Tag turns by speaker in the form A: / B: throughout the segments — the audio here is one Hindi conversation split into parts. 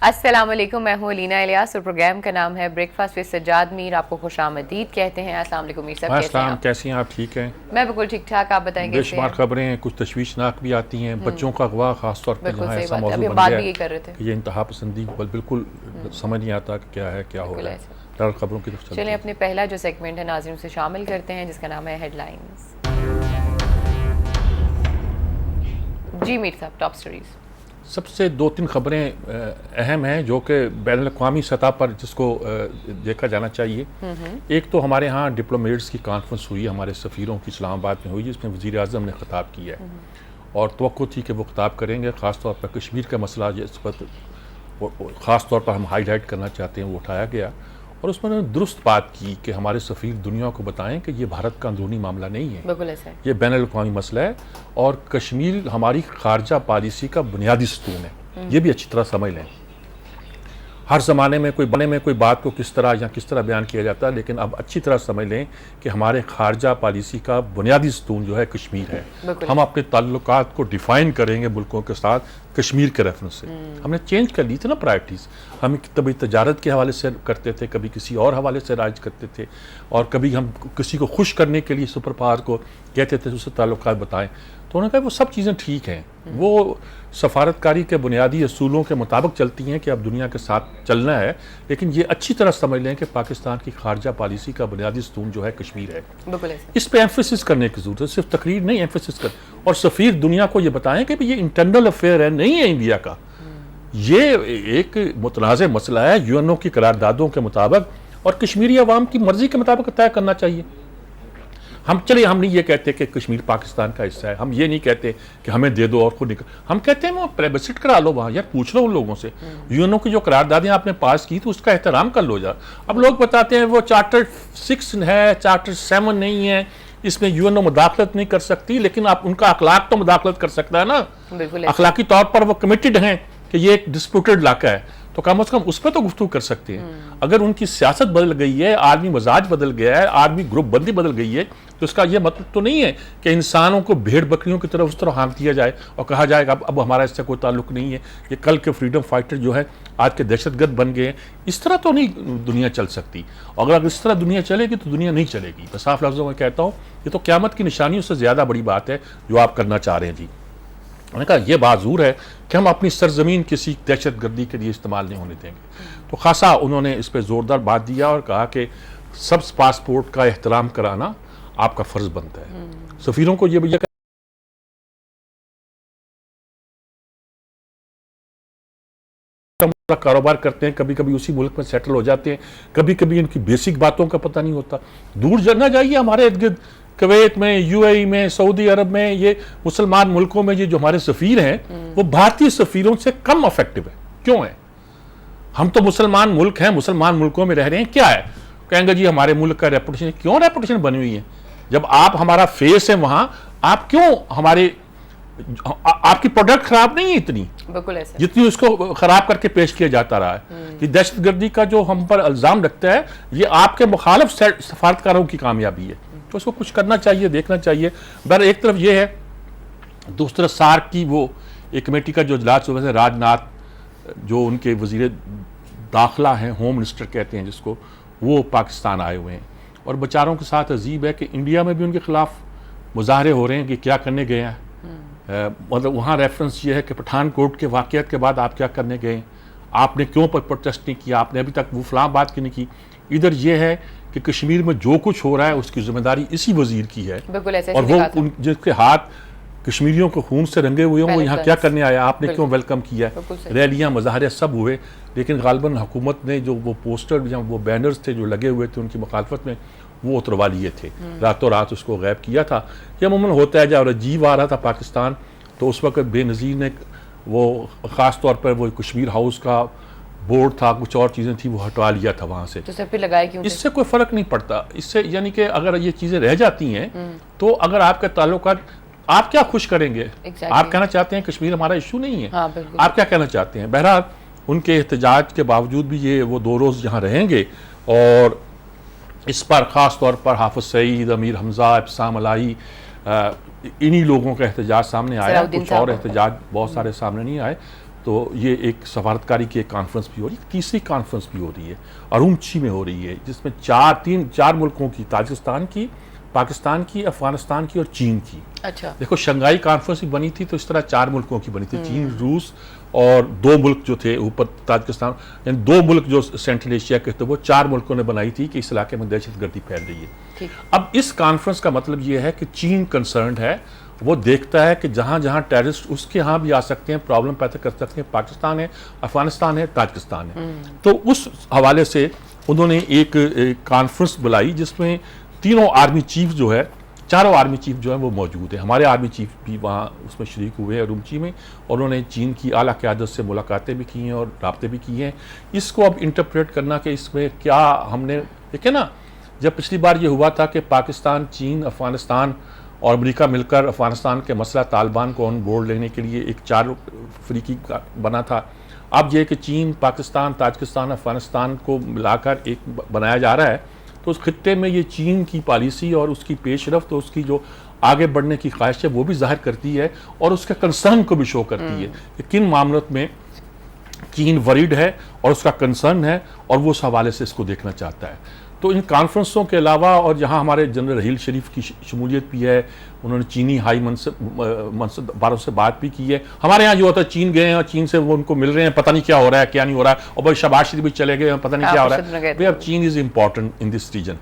A: अस्सलाम वालेकुम, मैं हूँ लीना इलियास और प्रोग्राम का नाम है ब्रेकफास्ट विद सज्जाद मीर। आपको खुशामदीद कहते हैं। अस्सलाम वालेकुम मीर साहब, कैसे हैं आप?
B: कैसी हैं आप? ठीक हैं?
A: मैं बिल्कुल ठीक ठाक। आप बताएं कैसे
B: बेशुमार
A: हैं?
B: खबरें हैं, कुछ तशवीशनाक भी आती हैं। बच्चों का अगवा खासतौर पर
A: बिल्कुल
B: यहाँ
A: सही
B: ऐसा
A: बात है, अभी
B: मौजूद
A: हम
B: बन
A: बात
B: गया
A: भी
B: है
A: यही कर रहे थे।
B: कि ये इंतहा पसंदी बिल्कुल समझ नहीं आता कि क्या है, क्या हो
A: बिल्कुल
B: रहा है।
A: ऐसा।
B: डर खबरों की तरफ चलते
A: चलिए
B: हैं।
A: अपने पहला जो सेगमेंट है नाज़रीन से शामिल करते हैं, जिसका नाम है हेडलाइंस। जी मीर साहब, टॉप स्टोरीज।
B: सबसे दो तीन खबरें अहम हैं जो कि बैनुल-अक़वामी सतह पर जिसको देखा जाना चाहिए। एक तो हमारे यहाँ डिप्लोमेट्स की कॉन्फ्रेंस हुई, हमारे सफ़ीरों की इस्लामाबाद में हुई, जिसमें वज़ीर आज़म ने ख़िताब किया है और तवक्को थी कि वो ख़िताब करेंगे। ख़ास तौर पर कश्मीर का मसला इस वक्त ख़ास तौर पर हम हाईलाइट करना चाहते हैं, वो उठाया गया और उसमें उन्होंने दुरुस्त बात की कि हमारे सफ़ीर दुनिया को बताएं कि ये भारत का अंदरूनी मामला नहीं है,
A: बिल्कुल ऐसा है।
B: ये बैनुल-अक़वामी मसला है और कश्मीर हमारी खारजा पॉलिसी का बुनियादी सतून है। ये भी अच्छी तरह समझ लें। हर ज़माने में कोई बात को किस तरह बयान किया जाता है, लेकिन अब अच्छी तरह समझ लें कि हमारे खारजा पॉलिसी का बुनियादी सतून जो है कश्मीर है। हम अपने ताल्लुकात को डिफ़ाइन करेंगे मुल्कों के साथ कश्मीर के रेफरेंस से। हमने चेंज कर ली थी ना प्रायोरिटीज़। हम कभी तजारत के हवाले से करते थे, कभी किसी और हवाले से राज करते थे और कभी हम किसी को खुश करने के लिए सुपर पावर को कहते थे उससे ताल्लुकात बताएं। तो उन्होंने कहा वो सब चीज़ें ठीक हैं, वो सफारतकारी के बुनियादी असूलों के मुताबिक चलती हैं कि अब दुनिया के साथ चलना है, लेकिन ये अच्छी तरह समझ लें कि पाकिस्तान की खारजा पॉलिसी का बुनियादी सतून जो है कश्मीर है। इस पे एम्फेसिस करने की जरूरत है, सिर्फ तकरीर नहीं, एम्फेसिस कर और सफ़ीर दुनिया को ये बताएं कि ये इंटरनल अफेयर है, नहीं है इंडिया का। ये एक मुतनाज़ मसला है यूएनओ की करारदादों के मुताबिक और कश्मीरी अवाम की मर्जी के मुताबिक तय करना चाहिए। हम नहीं ये कहते कि कश्मीर पाकिस्तान का हिस्सा है, हम ये नहीं कहते कि हमें दे दो और खुद निकल, हम कहते हैं वो प्लेबिसिट करा लो वहाँ, यार पूछ लो उन लोगों से। यूएनओ की जो करारदादें आपने पास की तो उसका एहतराम कर लो। अब लोग बताते हैं वो चार्टर 6 है, चार्टर 7 नहीं है, इसमें यूएनओ मुदाखलत नहीं कर सकती, लेकिन आप उनका अखलाक तो मुदाखलत कर सकता है ना। अखलाकी तौर पर वो कमिटेड हैं कि ये एक डिस्प्यूटेड इलाका है, तो कम से कम उस पर तो गुफ्तगू कर सकते हैं। अगर उनकी सियासत बदल गई है, आर्मी मजाज बदल गया है, आर्मी ग्रुप बंदी बदल गई है, तो इसका यह मतलब तो नहीं है कि इंसानों को भेड़ बकरियों की तरह उस तरह हाँक दिया जाए और कहा जाएगा अब हमारा इससे कोई ताल्लुक नहीं है, ये कल के फ्रीडम फाइटर जो है आज के दहशतगर्द बन गए हैं। इस तरह तो नहीं दुनिया चल सकती। अगर इस तरह दुनिया चलेगी तो दुनिया नहीं चलेगी। मैं साफ लफ्ज़ों में कहता हूँ, ये तो क़यामत की निशानियों से ज़्यादा बड़ी बात है जो आप करना चाह रहे हैं। जी, उन्होंने कहा यह बात ज़रूर है कि हम अपनी सरजमीन किसी दहशतगर्दी के लिए इस्तेमाल नहीं होने देंगे। तो खासा उन्होंने इस पर ज़ोरदार बात दिया और कहा कि सब पासपोर्ट का एहतराम कराना आपका फ़र्ज़ बनता है। सफ़ीरों को यह भैया कारोबार करते हैं, कभी कभी उसी मुल्क में सेटल हो जाते हैं, कभी कभी इनकी बेसिक बातों का पता नहीं होता। दूर जाना जाइए, हमारे इर्द गिर्द कुवैत में, यूएई में, सऊदी अरब में, ये मुसलमान मुल्कों में ये जो हमारे सफ़ीर हैं वो भारतीय सफ़ीरों से कम अफेक्टिव है। क्यों है? हम तो मुसलमान मुल्क हैं, मुसलमान मुल्कों में रह रहे हैं, क्या है? कहेंगे जी हमारे मुल्क का रेपुटेशन। क्यों रेपुटेशन बनी हुई है? जब आप हमारा फेस है वहां, आप क्यों आपकी प्रोडक्ट खराब नहीं है इतनी, बिल्कुल ऐसा, जितनी उसको खराब करके पेश किया जाता रहा है। कि दहशतगर्दी का जो हम पर इल्जाम लगता है, ये आपके मुखालिफ सफारतकारों की कामयाबी है। तो उसको कुछ करना चाहिए, देखना चाहिए। बहर एक तरफ ये है, दूसरी तरफ सार्क की वो एक कमेटी का जो इजलास हुआ है, राजनाथ जो उनके वजीर दाखिला हैं, होम मिनिस्टर कहते हैं जिसको, वो पाकिस्तान आए हुए हैं और बेचारों के साथ अजीब है कि इंडिया में भी उनके खिलाफ मुजाहरे हो रहे हैं कि क्या करने गए हैं। मतलब वहाँ रेफरेंस ये है कि पठानकोट के वाक़यात के बाद आप क्या करने गए, आपने क्यों पर प्रोटेस्ट नहीं किया, आपने अभी तक वो फलां बात क्यों नहीं की। इधर ये है कि कश्मीर में जो कुछ हो रहा है उसकी जिम्मेदारी इसी वजीर की है और वो जिसके हाथ कश्मीरियों को खून से रंगे हुए हों, वो यहाँ क्या करने आया, आपने क्यों वेलकम किया। रैलियाँ मुजाहरे सब हुए, लेकिन गालिबन हुकूमत ने जो वो पोस्टर या वो बैनर्स थे जो लगे हुए थे उनकी मुखालफत में, वो उतरवा लिए थे, रातों रात उसको गायब किया था। यह अमूमन होता है जब राजीव आ रहा था पाकिस्तान, तो उस वक्त बेनज़ीर ने वो ख़ास तौर पर वो कश्मीर हाउस का बोर्ड था, कुछ और चीज़ें थी, वो हटवा लिया था वहाँ से। तो सब पे लगाया क्यों? इससे कोई फ़र्क नहीं पड़ता। इससे यानी कि अगर ये चीज़ें रह जाती हैं तो अगर आपके ताल्लुकात, आप क्या खुश करेंगे? आप कहना चाहते हैं कश्मीर हमारा इशू नहीं है? हाँ, आप क्या कहना चाहते हैं? बहरहाल उनके एहतजाज के बावजूद भी ये वो 2 रोज़ यहाँ रहेंगे और इस पर ख़ास तौर पर हाफिज़ सईद, अमीर हमज़ा, इब्साम अलाई, इन्हीं लोगों का एहतजाज सामने आया। कुछ और एहतजाज बहुत सारे सामने नहीं आए। तो ये एक सफारतकारी की एक कॉन्फ्रेंस भी हो रही है, तीसरी कॉन्फ्रेंस भी हो रही है अरुमची में हो रही है, जिसमें चार मुल्कों की, ताजिकिस्तान की, पाकिस्तान की, अफगानिस्तान की और चीन की।
A: अच्छा।
B: देखो शंघाई कॉन्फ्रेंस भी बनी थी तो इस तरह 4 मुल्कों की बनी थी, चीन, रूस और 2 मुल्क जो थे ऊपर ताजिकिस्तान, यानी 2 मुल्क जो सेंट्रल एशिया के थे वो 4 मुल्कों ने बनाई थी कि इस इलाके में दहशतगर्दी फैल रही है।
A: ठीक।
B: अब इस कॉन्फ्रेंस का मतलब ये है कि चीन कंसर्न्ड है, वो देखता है कि जहां जहां टेररिस्ट उसके यहाँ भी आ सकते हैं, प्रॉब्लम पैदा कर सकते हैं, पाकिस्तान है, अफगानिस्तान है, ताजिकिस्तान है। तो उस हवाले से उन्होंने एक कॉन्फ्रेंस बुलाई जिसमें तीनों आर्मी चीफ जो है, चारों आर्मी चीफ जो है वो मौजूद है। हमारे आर्मी चीफ भी वहाँ उसमें शरीक हुए हैं रुमची में, और उन्होंने चीन की आला क़यादत से मुलाकातें भी की हैं और राब्ते भी किए हैं। इसको अब इंटरप्रेट करना कि इसमें क्या हमने देखे ना, जब पिछली बार ये हुआ था कि पाकिस्तान, चीन, अफगानिस्तान और अमेरिका मिलकर अफगानिस्तान के मसला तालिबान को ऑन बोर्ड लेने के लिए एक 4 फ्रीकी बना था। अब ये कि चीन, पाकिस्तान, ताजिकिस्तान, अफगानिस्तान को मिलाकर एक बनाया जा रहा है, तो उस खित्ते में ये चीन की पॉलिसी और उसकी पेशरफ्त और उसकी जो आगे बढ़ने की ख्वाहिश है वो भी जाहिर करती है और उसके कंसर्न को भी शो करती है कि किन मामलों में चीन वरीड है और उसका कंसर्न है और वो उस हवाले से इसको देखना चाहता है। तो इन कॉन्फ्रेंसों के अलावा, और जहां हमारे जनरल रहील शरीफ की शमूलियत भी है, उन्होंने चीनी हाई मनसबारों से बात भी की है। हमारे यहाँ जो होता है चीन गए हैं और चीन से वो उनको मिल रहे हैं, पता नहीं क्या हो रहा है क्या नहीं हो रहा है, और भाई शहबाज शरीफ भी चले गए हैं, पता नहीं क्या हो रहा है। भाई अब Cheen is important in this region,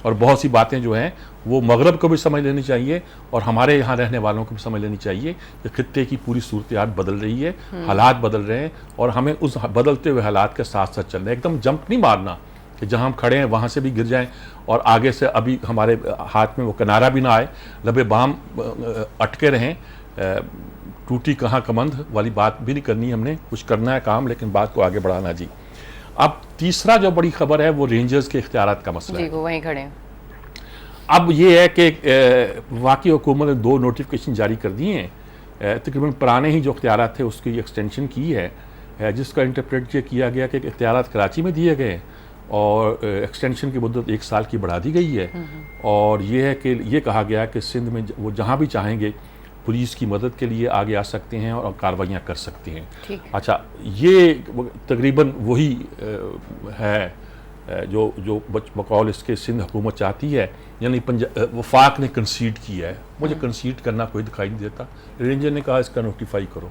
B: और बहुत सी बातें जो हैं वो मगरब को भी समझ लेनी चाहिए और हमारे यहाँ रहने वालों को भी समझ लेनी चाहिए कि खित्ते की पूरी सूरत हाल बदल रही है, हालात बदल रहे हैं, और हमें उस बदलते हुए हालात के साथ साथ चलना है। एकदम जंप नहीं मारना कि जहाँ हम खड़े हैं वहाँ से भी गिर जाएं और आगे से अभी हमारे हाथ में वो किनारा भी ना आए, लबे बाम अटके रहें। टूटी कहाँ कमंद वाली बात भी नहीं करनी, हमने कुछ करना है काम, लेकिन बात को आगे बढ़ाना जी। अब तीसरा जो बड़ी खबर है वो रेंजर्स के इख्तियारात का मसला
A: जी,
B: है।
A: वो वहीं खड़े हैं।
B: अब ये है कि वाकई हुकूमत ने 2 नोटिफिकेशन जारी कर दिए हैं, तकरीबन पुराने ही जो इख्तियारात थे उसकी एक्सटेंशन की है, जिसका इंटरप्रेट ये किया गया कि इख्तियारात कराची में दिए गए और एक्सटेंशन की मुद्दत 1 साल की बढ़ा दी गई है, और ये है कि ये कहा गया कि सिंध में वो जहाँ भी चाहेंगे पुलिस की मदद के लिए आगे आ सकते हैं और कार्रवाइयाँ कर सकते हैं। अच्छा, ये तकरीबन वही है जो बकौल इसके सिंध हुकूमत चाहती है, यानी वफाक ने कंसीड किया है। मुझे कंसीड करना कोई दिखाई नहीं देता। रेंजर ने कहा इसका नोटिफाई करो,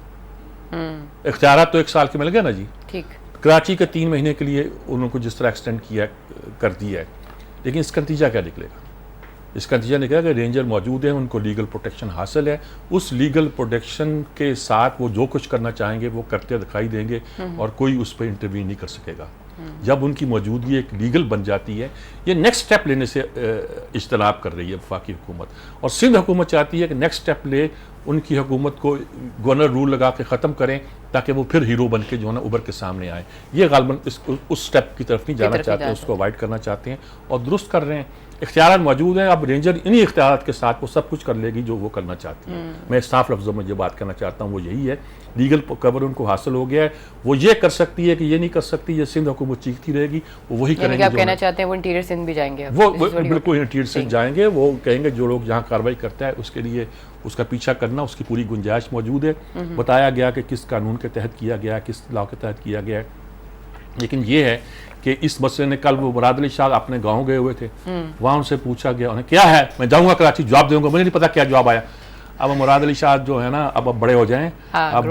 B: इख्तियारात तो 1 साल के मिल गए ना जी।
A: ठीक।
B: कराची के 3 महीने के लिए उनको जिस तरह एक्सटेंड किया कर दिया है, लेकिन इसका नतीजा क्या निकलेगा? इसका नतीजा निकलेगा कि रेंजर मौजूद हैं, उनको लीगल प्रोटेक्शन हासिल है, उस लीगल प्रोटेक्शन के साथ वो जो कुछ करना चाहेंगे वो करते दिखाई देंगे और कोई उस पर इंटरवीन नहीं कर सकेगा। जब उनकी मौजूदगी एक लीगल बन जाती है, ये नेक्स्ट स्टेप लेने से इज्तनाब कर रही है वफाकी हुकूमत, और सिंध हुकूमत चाहती है कि नेक्स्ट स्टेप ले, उनकी हुकूमत को गवर्नर रूल लगा के ख़त्म करें ताकि वो फिर हीरो बन के जो है ना उभर के सामने आए। ये गालबन उस स्टेप की तरफ नहीं जाना चाहते हैं, उसको अवॉइड करना चाहते हैं और दुरुस्त कर रहे हैं। इख्तियारात मौजूद हैं, अब रेंजर इन्हीं इख्तियारात के साथ वो सब कुछ कर लेगी जो वो करना चाहती है। मैं साफ लफ्ज़ों में जो बात करना चाहता हूँ वो यही है, लीगल कवर उनको हासिल हो गया है, वो ये कर सकती है कि ये नहीं कर सकती, ये सिंध हुकूमत चीखती रहेगी, वो वही करेंगे।
A: आप कहना चाहते हैं वो इंटीरियर सिंध भी जाएंगे?
B: वो बिल्कुल इंटीरियर सिंध जाएंगे, वो कहेंगे जो लोग जहाँ कार्रवाई करता है उसके लिए उसका पीछा करना, उसकी पूरी गुंजाइश मौजूद है। बताया गया कि किस कानून के तहत किया गया, किस लॉ के तहत किया गया है। लेकिन ये है कि इस मसले ने, कल वो मुराद अली शाह अपने गांव गए हुए थे, वहाँ उनसे पूछा गया उन्हें क्या है, मैं जाऊँगा कराची जवाब दूंगा, मुझे नहीं पता क्या जवाब आया। अब मुराद अली शाह जो है ना अब बड़े हो जाएं, अब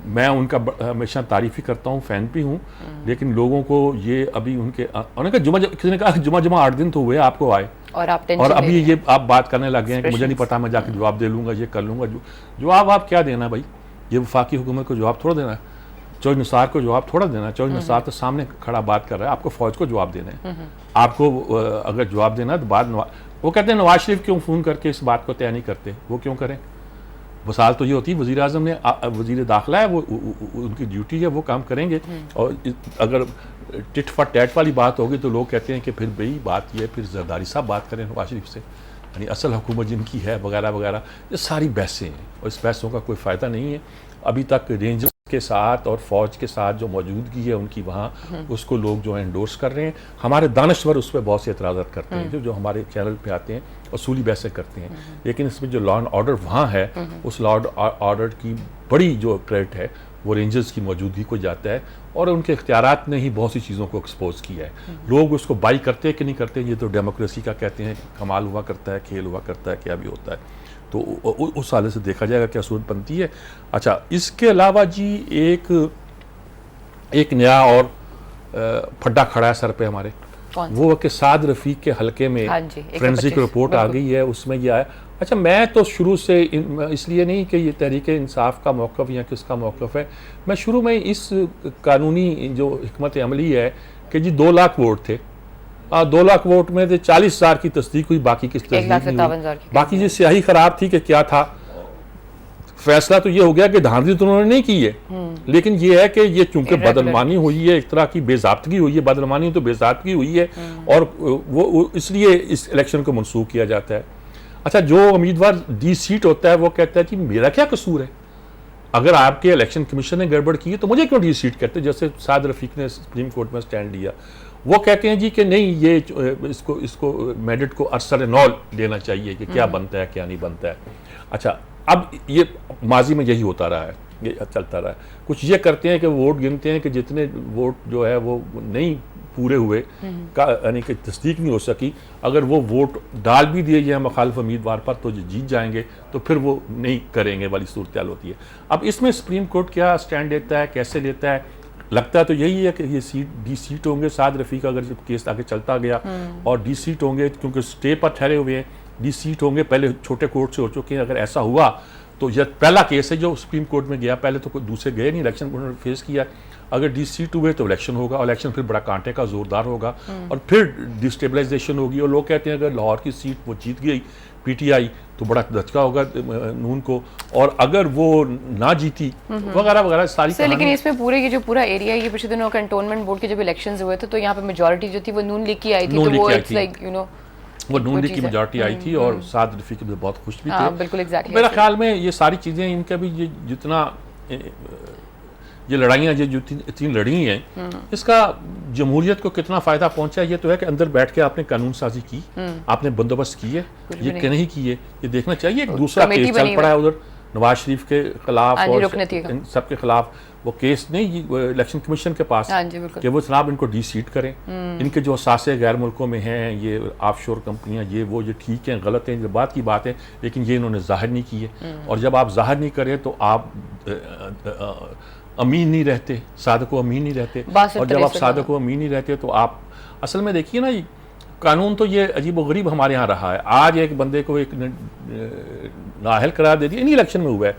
B: मैं उनका हमेशा तारीफ ही करता हूँ, फ़ैन भी हूँ, लेकिन लोगों को ये अभी उन्होंने कहा किसी ने कहा जुमा 8 दिन तो हुए आपको आए और अभी ये आप बात करने लग गए हैं कि मुझे नहीं पता, मैं जाकर जवाब दे लूँगा, ये कर लूँगा। जवाब आप क्या देना भाई, ये वफाकी हुकूमत को जवाब थोड़ा देना है, चौधरी निसार को जवाब थोड़ा देना है। चौधरी निसार तो सामने खड़ा बात कर रहा है, आपको फ़ौज को जवाब देना है। आपको अगर जवाब देना है तो बाद वो कहते हैं नवाज शरीफ क्यों फ़ोन करके इस बात को तय नहीं करते, वो क्यों करें? मिसाल तो ये होती है वज़ीर आज़म ने, वज़ीर दाखिला है, वो उनकी ड्यूटी है, वो काम करेंगे। और अगर टिट फॉर टैट वाली बात होगी तो लोग कहते हैं कि फिर भाई बात ये, फिर जरदारी साहब बात करें नवाज शरीफ से, यानी असल हुकूमत जिनकी है वगैरह वगैरह। ये सारी बहसें हैं और इस बहसों का कोई फ़ायदा नहीं है। अभी तक रेंजर्स के साथ और फौज के साथ जो मौजूदगी है उनकी वहाँ, उसको लोग जो है एंडोर्स कर रहे हैं। हमारे दानश्वर उस पर बहुत से एतराज़ात करते हैं जो हमारे चैनल पे आते हैं, असूली बहसें करते हैं, लेकिन इसमें जो लॉ एंड ऑर्डर वहाँ है, उस लॉ एंड ऑर्डर की बड़ी जो क्रेडिट है वो रेंजर्स की मौजूदगी को जाता है, और उनके इख्तियारात ने ही बहुत सी चीज़ों को एक्सपोज किया है। लोग उसको बाई करते हैं कि नहीं करते, ये तो डेमोक्रेसी का कहते हैं, कमाल हुआ करता है, खेल हुआ करता है, क्या भी होता है, तो उस हालत से देखा जाएगा क्या सूरत बनती है। अच्छा, इसके अलावा जी एक नया और फड्डा खड़ा है सर पे हमारे, वो कि साद रफ़ीक के हलके में फोरेंसिक रिपोर्ट आ गई है, उसमें ये आया। अच्छा, मैं तो शुरू से इसलिए नहीं कि ये तहरीक इंसाफ का मौक़िफ़ या किसका मौक़िफ़ है, मैं शुरू में इस कानूनी जो हिकमत अमली है कि जी 2 लाख वोट थे, 2 लाख वोट में से 40,000 की तस्दीक हुई, बाकी की तस्दीक नहीं हुई। बाकी जो स्याही ख़राब थी कि क्या था, फैसला तो ये हो गया कि धांधली तो उन्होंने नहीं की है, लेकिन ये है कि ये चूंकि बदनमानी हुई है, एक तरह की बेज़ाब्तगी हुई है, बदनमानी तो बेज़ाब्तगी हुई है, और वो इसलिए इस इलेक्शन को मनसूख किया जाता है। अच्छा, जो उम्मीदवार डी सीट होता है वो कहता है कि मेरा क्या कसूर है, अगर आपके इलेक्शन कमीशन ने गड़बड़ की है तो मुझे क्यों डी सीट कहते हैं, जैसे साद रफ़ीक ने सुप्रीम कोर्ट में स्टैंड लिया, वो कहते हैं जी कि नहीं, ये इसको मैंडेट को अरसर नौ लेना चाहिए कि क्या बनता है क्या नहीं बनता है। अच्छा, अब ये माजी में यही होता रहा है, ये चलता रहा है। कुछ ये करते हैं कि वोट गिनते हैं कि जितने वोट जो है वो नहीं पूरे हुए का, यानी कि तस्दीक नहीं हो सकी, अगर वो वोट डाल भी दिए जाए मुखालिफ उम्मीदवार पर तो जीत जाएंगे, तो फिर वो नहीं करेंगे वाली सूरत होती है। अब इसमें सुप्रीम कोर्ट क्या स्टैंड लेता है, कैसे लेता है, लगता तो यही है कि ये डी सीट होंगे, साद रफ़ीक अगर केस आगे चलता गया, और डी सीट होंगे क्योंकि स्टे पर ठहरे हुए हैं, डी सीट होंगे, पहले छोटे कोर्ट से हो चुके हैं, अगर ऐसा हुआ तो यह पहला केस है जो सुप्रीम कोर्ट में गया, पहले तो कोई दूसरे गए नहीं, इलेक्शन उन्होंने फेस किया। अगर डी सीट हुए तो इलेक्शन होगा, और इलेक्शन फिर बड़ा कांटे का जोरदार होगा, और फिर डिस्टेबलाइजेशन होगी, और लोग कहते हैं अगर लाहौर की सीट वो जीत गई पीटीआई तो बड़ा धचका होगा नून को, और अगर वो ना जीती वगैरह वगैरह सारी।
A: लेकिन इसमें पूरे ये जो पूरा एरिया है, ये पिछले दिनों कंटोनमेंट बोर्ड के जब इलेक्शंस हुए थे तो यहाँ पे मेजॉरिटी जो थी वो नून लीग की आई थी, तो वो इट्स लाइक यू नो
B: वो नून लीग की मेजॉरिटी आई थी, और साद रफ़ीक भी बहुत खुश भी थे।
A: बिल्कुल एग्जैक्टली।
B: मेरा ख्याल में ये सारी चीज़ें, इनका भी ये जितना ये लड़ाइयाँ जो इतनी लड़ी हैं, इसका जमहूरियत को कितना फ़ायदा पहुंचा, ये तो है कि अंदर बैठ के आपने कानून साजी की, आपने बंदोबस्त किए, ये कि नहीं किए, ये देखना चाहिए। दूसरा केस चल पड़ा है उधर नवाज शरीफ के खिलाफ और सबके खिलाफ, वो केस नहीं इलेक्शन कमीशन के पास कि वो जनाब इनको डी सीट करें, इनके जो असासे गैर मुल्कों में हैं, ये ऑफशोर कंपनियां, ये ठीक हैं गलत हैं, ये बात की बात है, लेकिन ये इन्होंने जाहिर नहीं किए, और जब आप जाहिर नहीं करें तो आप अमीन नहीं रहते, सादको अमीन नहीं रहते, और जब आप सादको अमीन नहीं रहते तो आप असल में देखिए ना, कानून तो ये अजीब व गरीब हमारे यहाँ रहा है। आज एक बंदे को एक नाअहल करार दे दिया, इन्हीं इलेक्शन में हुआ है,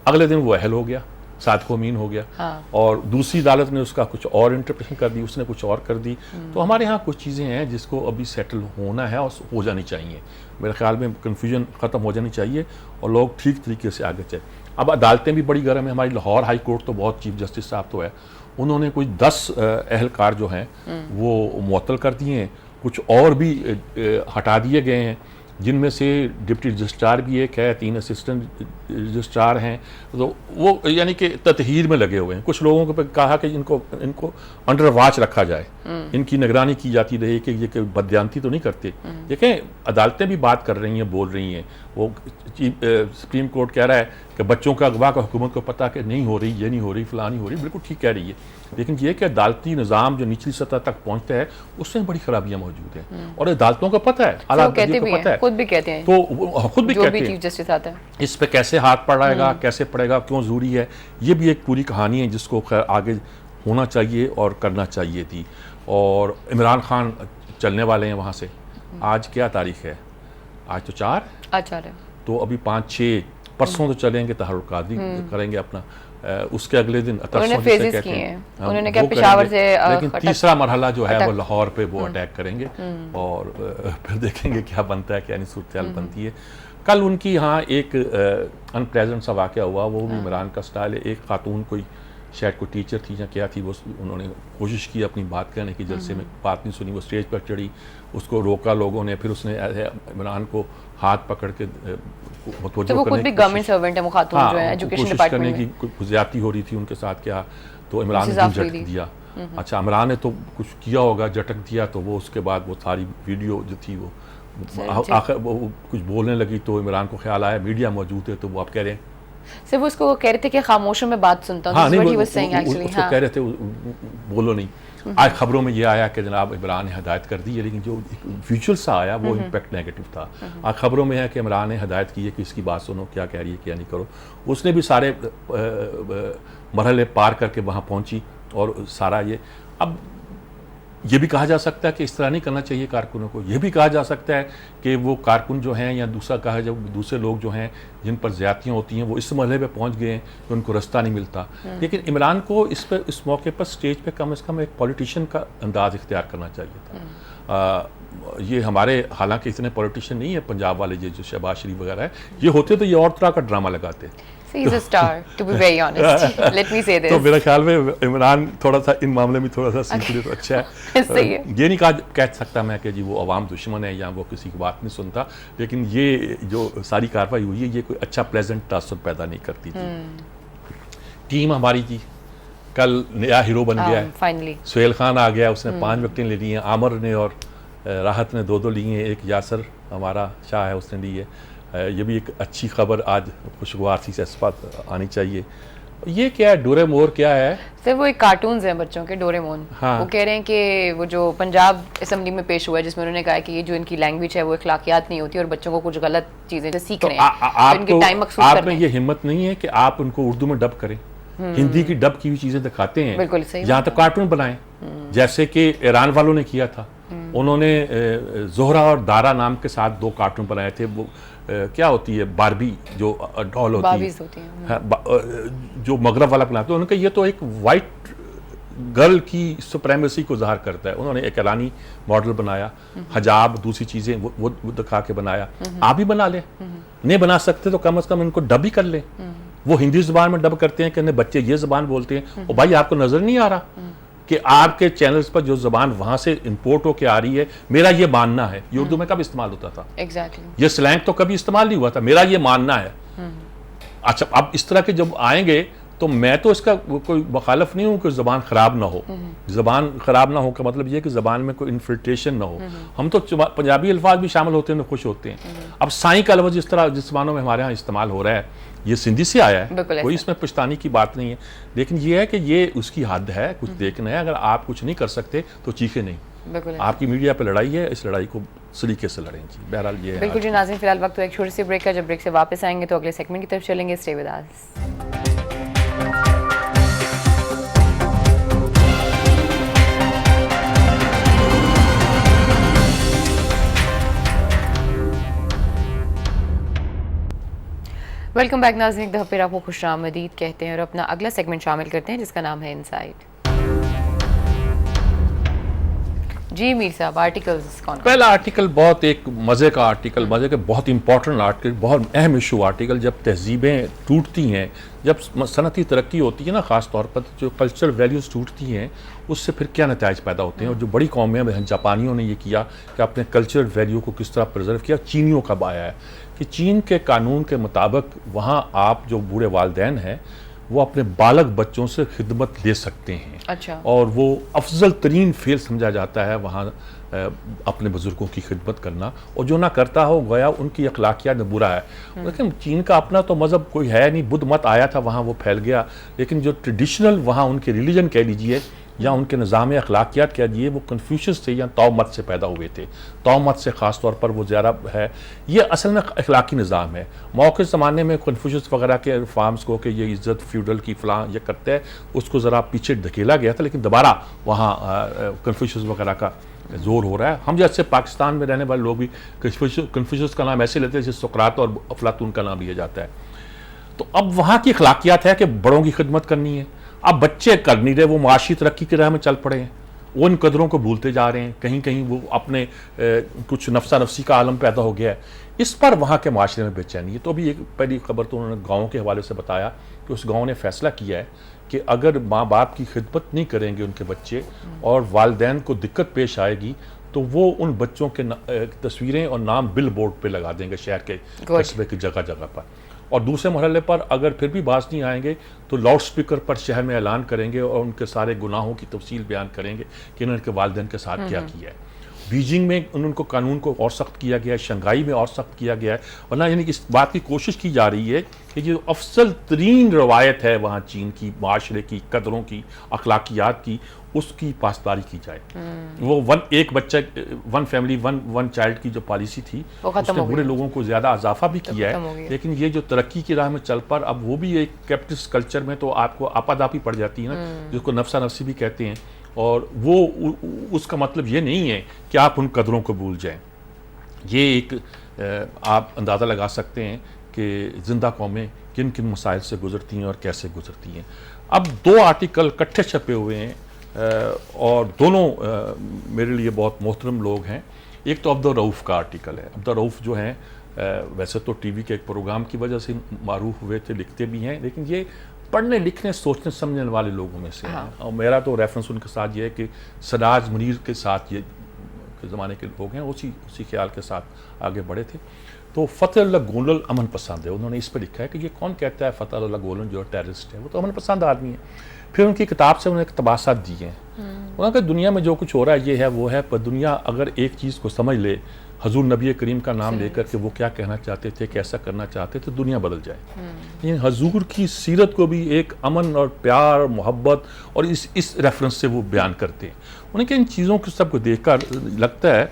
B: अगले दिन वो अहल हो गया, सादको अमीन हो गया, और दूसरी अदालत ने उसका कुछ और इंटरप्रिटेशन कर दी, उसने कुछ और कर दी। तो हमारे यहाँ कुछ चीज़ें हैं जिसको अभी सेटल होना है और हो जानी चाहिए, मेरे ख्याल में कन्फ्यूजन ख़त्म हो जानी चाहिए, और लोग ठीक तरीके से आगे चले। अब अदालतें भी बड़ी गर्म है, हमारी लाहौर हाई कोर्ट तो बहुत, चीफ जस्टिस साहब तो है, उन्होंने कुछ 10 अहलकार जो हैं वो मुअत्तल कर दिए हैं, कुछ और भी हटा दिए गए हैं, जिनमें से डिप्टी रजिस्ट्रार भी एक है, 3 असिस्टेंट रजिस्ट्रार हैं, तो वो यानी कि ततहीर में लगे हुए हैं। कुछ लोगों को कहा कि इनको अंडर वॉच रखा जाए, इनकी निगरानी की जाती रहे कि ये बदयांती तो नहीं करते। देखें, अदालतें भी बात कर रही हैं, बोल रही हैं, वो सुप्रीम कोर्ट कह रहा है कि बच्चों का अगवा का हुकूमत को पता कि नहीं हो रही, ये नहीं हो रही, फलां नहीं हो रही, बिल्कुल ठीक कह रही है, लेकिन ये कि अदालती निज़ाम जो निचली सतह तक पहुँचता है उसमें बड़ी खराबियाँ मौजूद हैं, और अदालतों को पता है, आला को पता है,
A: खुद भी कहते हैं,
B: तो खुद भी कहते हैं
A: चीफ जस्टिस आता है,
B: इस पे कैसे हाथ पड़ेगा, कैसे पड़ेगा, क्यों ज़रूरी है, ये भी एक पूरी कहानी है जिसको खैर आगे होना चाहिए और करना चाहिए थी। और इमरान खान चलने वाले हैं वहाँ से, आज क्या तारीख है, आज तो 4 है, तो अभी 5-6 परसों तो चलेंगे, तहरुल कादरी करेंगे अपना, उसके अगले दिन
A: उन्होंने क्या पेशावर से,
B: लेकिन तीसरा मरहला जो है वो लाहौर पे वो अटैक करेंगे, और फिर देखेंगे क्या बनता है, क्या नहीं सूरत बनती है। कल उनकी यहाँ एक अनप्लेजेंट सा वाक़या हुआ, वो भी इमरान का स्टाइल है। एक खातून कोई शायद कोई टीचर थी या क्या थी, वो उन्होंने कोशिश की अपनी बात कहने की, जलसे में बात नहीं सुनी, वो स्टेज पर चढ़ी, उसको रोका लोगों ने, फिर उसने इमरान को हाथ पकड़ के
A: तो वो खुद भी गवर्नमेंट सर्वेंट है, वो खातून जो है एजुकेशन डिपार्टमेंट में,
B: कोशिश करने की ज्यादती हो रही थी उनके साथ, क्या तो इमरान ने झटक दिया। अच्छा, इमरान ने तो कुछ किया होगा, झटक दिया, तो वो उसके बाद वो सारी वीडियो जो थी वो आखिर वो कुछ बोलने लगी तो इमरान को ख्याल आया मीडिया मौजूद है, तो वो आप कह रहे हैं
A: सिर्फ उसको कह रहे थे कि खामोशों में बात सुनता हूं।
B: हाँ, नहीं, उसको कह रहे थे बोलो नहीं। आज खबरों में ये आया कि जनाब इमरान ने हदायत कर दी है, लेकिन जो विजुअल सा आया वो इम्पैक्ट नेगेटिव था। आज खबरों में है कि इमरान ने हदायत की है कि इसकी बात सुनो, क्या कह रही है क्या नहीं करो। उसने भी सारे मरहले पार करके वहाँ पहुँची और सारा ये। अब ये भी कहा जा सकता है कि इस तरह नहीं करना चाहिए कारकुनों को। ये भी कहा जा सकता है कि वो कारकुन जो हैं या दूसरा कहा जब दूसरे लोग जो हैं जिन पर ज़्यादतियाँ होती हैं वो इस मरहले पे पहुंच गए हैं कि उनको रास्ता नहीं मिलता। लेकिन इमरान को इस मौके पर स्टेज पे कम से कम एक पॉलिटिशियन का अंदाज़ इख्तियार करना चाहिए था। ये हमारे हालांकि इतने पॉलिटिशियन नहीं है पंजाब वाले जो शहबाज शरीफ वगैरह है, ये होते तो ये और तरह का ड्रामा लगाते।
A: So he's a star, to be very honest. Let me say this.
B: तो मेरे ख्याल में इमरान थोड़ा सा इन मामले में थोड़ा सा सीक्रेट अच्छा है।
A: सही है।
B: ये नहीं कह सकता मैं कि जी वो अवाम दुश्मन है या वो किसी की बात नहीं सुनता, लेकिन ये जो सारी कार्रवाई हुई है ये कोई अच्छा प्लेजेंट तासुर पैदा नहीं करती थी। टीम हमारी जी कल नया हीरो बन गया है,
A: फाइनली
B: सुहेल खान आ गया, उसने 5 विकेटें ले ली हैं। आमर ने और राहत ने 2-2 ली हैं, एक यासर हमारा शाह है उसने ली है। ये भी एक अच्छी खबर आज खुशगवार सी से आनी चाहिए। ये क्या है, डोरेमोर क्या है?
A: सर वो एक कार्टून्स हैं बच्चों के, डोरेमोन।
B: हाँ।
A: वो कह रहे हैं कि वो जो पंजाब असेंबली में पेश हुआ है जिसमें उन्होंने कहा कि ये जो इनकी लैंग्वेज है वो अखलाकियात नहीं होती और बच्चों को कुछ गलत चीजें सीख रहे हैं, तो इनके टाइम मखसूस
B: आप
A: कर
B: में
A: रहे
B: ये
A: हैं।
B: हिम्मत नहीं है कि आप उनको उर्दू में डब करें, हिंदी की डब की हुई चीजें दिखाते हैं,
A: बिल्कुल सही
B: यहाँ तो कार्टून बनाएं, जैसे कि ईरान वालों ने किया था। उन्होंने जोहरा और दारा नाम के साथ 2 कार्टून बनाए थे। वो क्या होती है, बारबी जो डॉल होती है, हाँ, जो मगरब वाला बनाते हैं। उन्होंने कहा ये तो एक वाइट गर्ल की सुप्रेमेसी को ज़ाहिर करता है। उन्होंने एक ईरानी मॉडल बनाया, हजाब दूसरी चीज़ें वो दिखा के बनाया। आप भी बना लें, नहीं बना सकते तो कम से कम इनको डब ही कर लें। वो हिंदी ज़ुबान में डब करते हैं कि बच्चे ये ज़ुबान बोलते हैं, और भाई आपको नज़र नहीं आ रहा कि आपके चैनल्स पर जो ज़बान वहाँ से इंपोर्ट होके आ रही है। मेरा ये मानना है, ये उर्दू में कब इस्तेमाल होता था?
A: एग्जैक्टली।
B: ये स्लैंग तो कभी इस्तेमाल नहीं हुआ था, मेरा ये मानना है। अच्छा, अब इस तरह के जब आएंगे तो मैं तो इसका कोई मुखालफ नहीं हूँ कि ज़बान ख़राब ना हो। ज़बान ख़राब ना हो का मतलब ये कि ज़बान में कोई इन्फिल्ट्रेशन ना हो। हम तो पंजाबी अल्फाज भी शामिल होते हैं, खुश होते हैं। अब साई का लफ्ज़ जिस तरह जिस ज़बानों में हमारे यहाँ इस्तेमाल हो रहा है, ये सिंधी से आया है, कोई इसमें पछताने की बात नहीं है। लेकिन ये है कि ये उसकी हद है, कुछ देखना है। अगर आप कुछ नहीं कर सकते तो चीखे नहीं। आपकी मीडिया पे लड़ाई है, इस लड़ाई को सलीके से लड़ें जी। बहरहाल ये
A: बिल्कुल जी। नाज़रीन, फिलहाल वक्त तो एक छोटी सी ब्रेक का, जब ब्रेक से वापस आएंगे तो अगले सेगमेंट की तरफ चलेंगे। Stay with us. Welcome back नाज़रीन, एक दफ़ा फिर आपको खुशामदीद कहते हैं और अपना अगला सेगमेंट शामिल करते हैं जिसका नाम है इनसाइड। जी मीर साहब, आर्टिकल्स कौन?
B: पहला आर्टिकल बहुत एक मज़े का आर्टिकल, मज़े के बहुत इंपॉर्टेंट आर्टिकल, बहुत अहम इशू आर्टिकल। जब तहजीबें टूटती हैं, जब सनती तरक्की होती है ना, ख़ास तौर पर जो कल्चरल वैल्यूज़ टूटती हैं, उससे फिर क्या नताइज पैदा होते हैं। और जो बड़ी कौमें हैं, जापानियों ने ये किया कि अपने कल्चरल वैल्यू को किस तरह प्रिजर्व किया। चीनियों का आया है कि चीन के कानून के मुताबिक वहाँ आप जो बूढ़े वालिदैन हैं वो अपने बालक बच्चों से खिदमत ले सकते हैं।
A: अच्छा।
B: और वो अफजल तरीन फेल समझा जाता है वहाँ अपने बुजुर्गों की खिदमत करना, और जो ना करता हो गया उनकी अखलाकियात में बुरा है। लेकिन चीन का अपना तो मज़हब कोई है नहीं, बुद्ध मत आया था वहाँ, वो फैल गया। लेकिन जो ट्रेडिशनल वहाँ उनके रिलीजन कह लीजिए या उनके निज़ाम अखलाकियात कह दिए, वो कन्फ्यूशियस थे या तौ मत से पैदा हुए थे। तौ मत से ख़ास तौर पर वो ज़्यादा है। ये असल में अखलाकी निज़ाम है। मौके ज़माने में कन्फ्यूशियस वगैरह के फार्म्स को कि ये इज़्ज़त फ्यूडल की फ़लाँ ये करते हैं, उसको ज़रा पीछे धकेला गया था। लेकिन दोबारा वहाँ कन्फ्यूशियस वगैरह का जोर हो रहा है। हम जैसे पाकिस्तान में रहने वाले लोग भी कन्फ्यूशियस का नाम ऐसे लेते हैं जैसे सुकरात और अफलातून का नाम लिया जाता है। तो अब वहाँ की अखलाकियात है कि बड़ों की खिदमत करनी है। अब बच्चे कर नहीं रहे, वो माशी तरक्की की राह में चल पड़े हैं, वो इन कदरों को भूलते जा रहे हैं। कहीं कहीं वो अपने कुछ नफसा नफसी का आलम पैदा हो गया है। इस पर वहाँ के माशरे में बेचैनी है। तो अभी एक पहली खबर तो उन्होंने गाँव के हवाले से बताया कि उस गाँव ने फैसला किया है कि अगर माँ बाप की खिदमत नहीं करेंगे उनके बच्चे और वालिदैन को दिक्कत पेश आएगी तो वो उन बच्चों के तस्वीरें और नाम बिल बोर्ड पे लगा देंगे शहर के कस्बे की जगह जगह पर। और दूसरे मरहले पर अगर फिर भी बाज नहीं आएंगे तो लाउड स्पीकर पर शहर में ऐलान करेंगे और उनके सारे गुनाहों की तफसील बयान करेंगे कि इन्होंने के वालिदैन के साथ क्या किया है। बीजिंग में उनको कानून को और सख्त किया गया है, शंघाई में और सख्त किया गया है, वरना यानी कि इस बात की कोशिश की जा रही है कि जो अफसल तरीन रवायत है वहाँ चीन की, माशरे की, कदरों की, अखलाकियात की, उसकी पासदारी की जाए। वो एक बच्चा वन फैमिली वन चाइल्ड की जो पॉलिसी थी उसने बुरे लोगों को ज़्यादा इजाफा भी किया है, लेकिन ये जो तरक्की की राह में चल पर अब वो भी एक कैपिटलिस्ट कल्चर में तो आपको आपादापी पड़ जाती है ना, जिसको नफ्सा नफ्सी भी कहते हैं। और वो उसका मतलब ये नहीं है कि आप उन कदरों को भूल जाएं। ये एक आप अंदाज़ा लगा सकते हैं कि जिंदा कौमें किन किन मसाइल से गुजरती हैं और कैसे गुजरती हैं। अब 2 आर्टिकल इकट्ठे छपे हुए हैं और दोनों मेरे लिए बहुत मोहतरम लोग हैं। एक तो अब्दुल रऊफ़ का आर्टिकल है। अब्दुल रऊफ़ जो हैं वैसे तो टीवी के एक प्रोग्राम की वजह से मारूफ हुए थे, लिखते भी हैं, लेकिन ये पढ़ने लिखने सोचने समझने वाले लोगों में से हैं। और मेरा तो रेफरेंस उनके साथ ये है कि सराज मुनीर के साथ ये के ज़माने के लोग हैं, उसी ख्याल के साथ आगे बढ़े थे। तो फ़तहुल्लाह गोलन अमन पसंद है। उन्होंने इस पर लिखा है कि ये कौन कहता है फ़तहुल्लाह गोलन जो टेररिस्ट है, वो तो अमन पसंद आदमी है। फिर उनकी किताब से उन्होंने इक़्तिबासात दिए हैं। उन्होंने कहा दुनिया में जो कुछ हो रहा है ये है वो है, पर दुनिया अगर एक चीज़ को समझ ले, हजूर नबी करीम का नाम लेकर के वो क्या कहना चाहते थे, कैसा करना चाहते थे, तो दुनिया बदल जाए। लेकिन हजूर की सीरत को भी एक अमन और प्यार, मोहब्बत और इस रेफरेंस से वो बयान करते हैं। उन्हें कि इन चीज़ों को सबको देखकर लगता है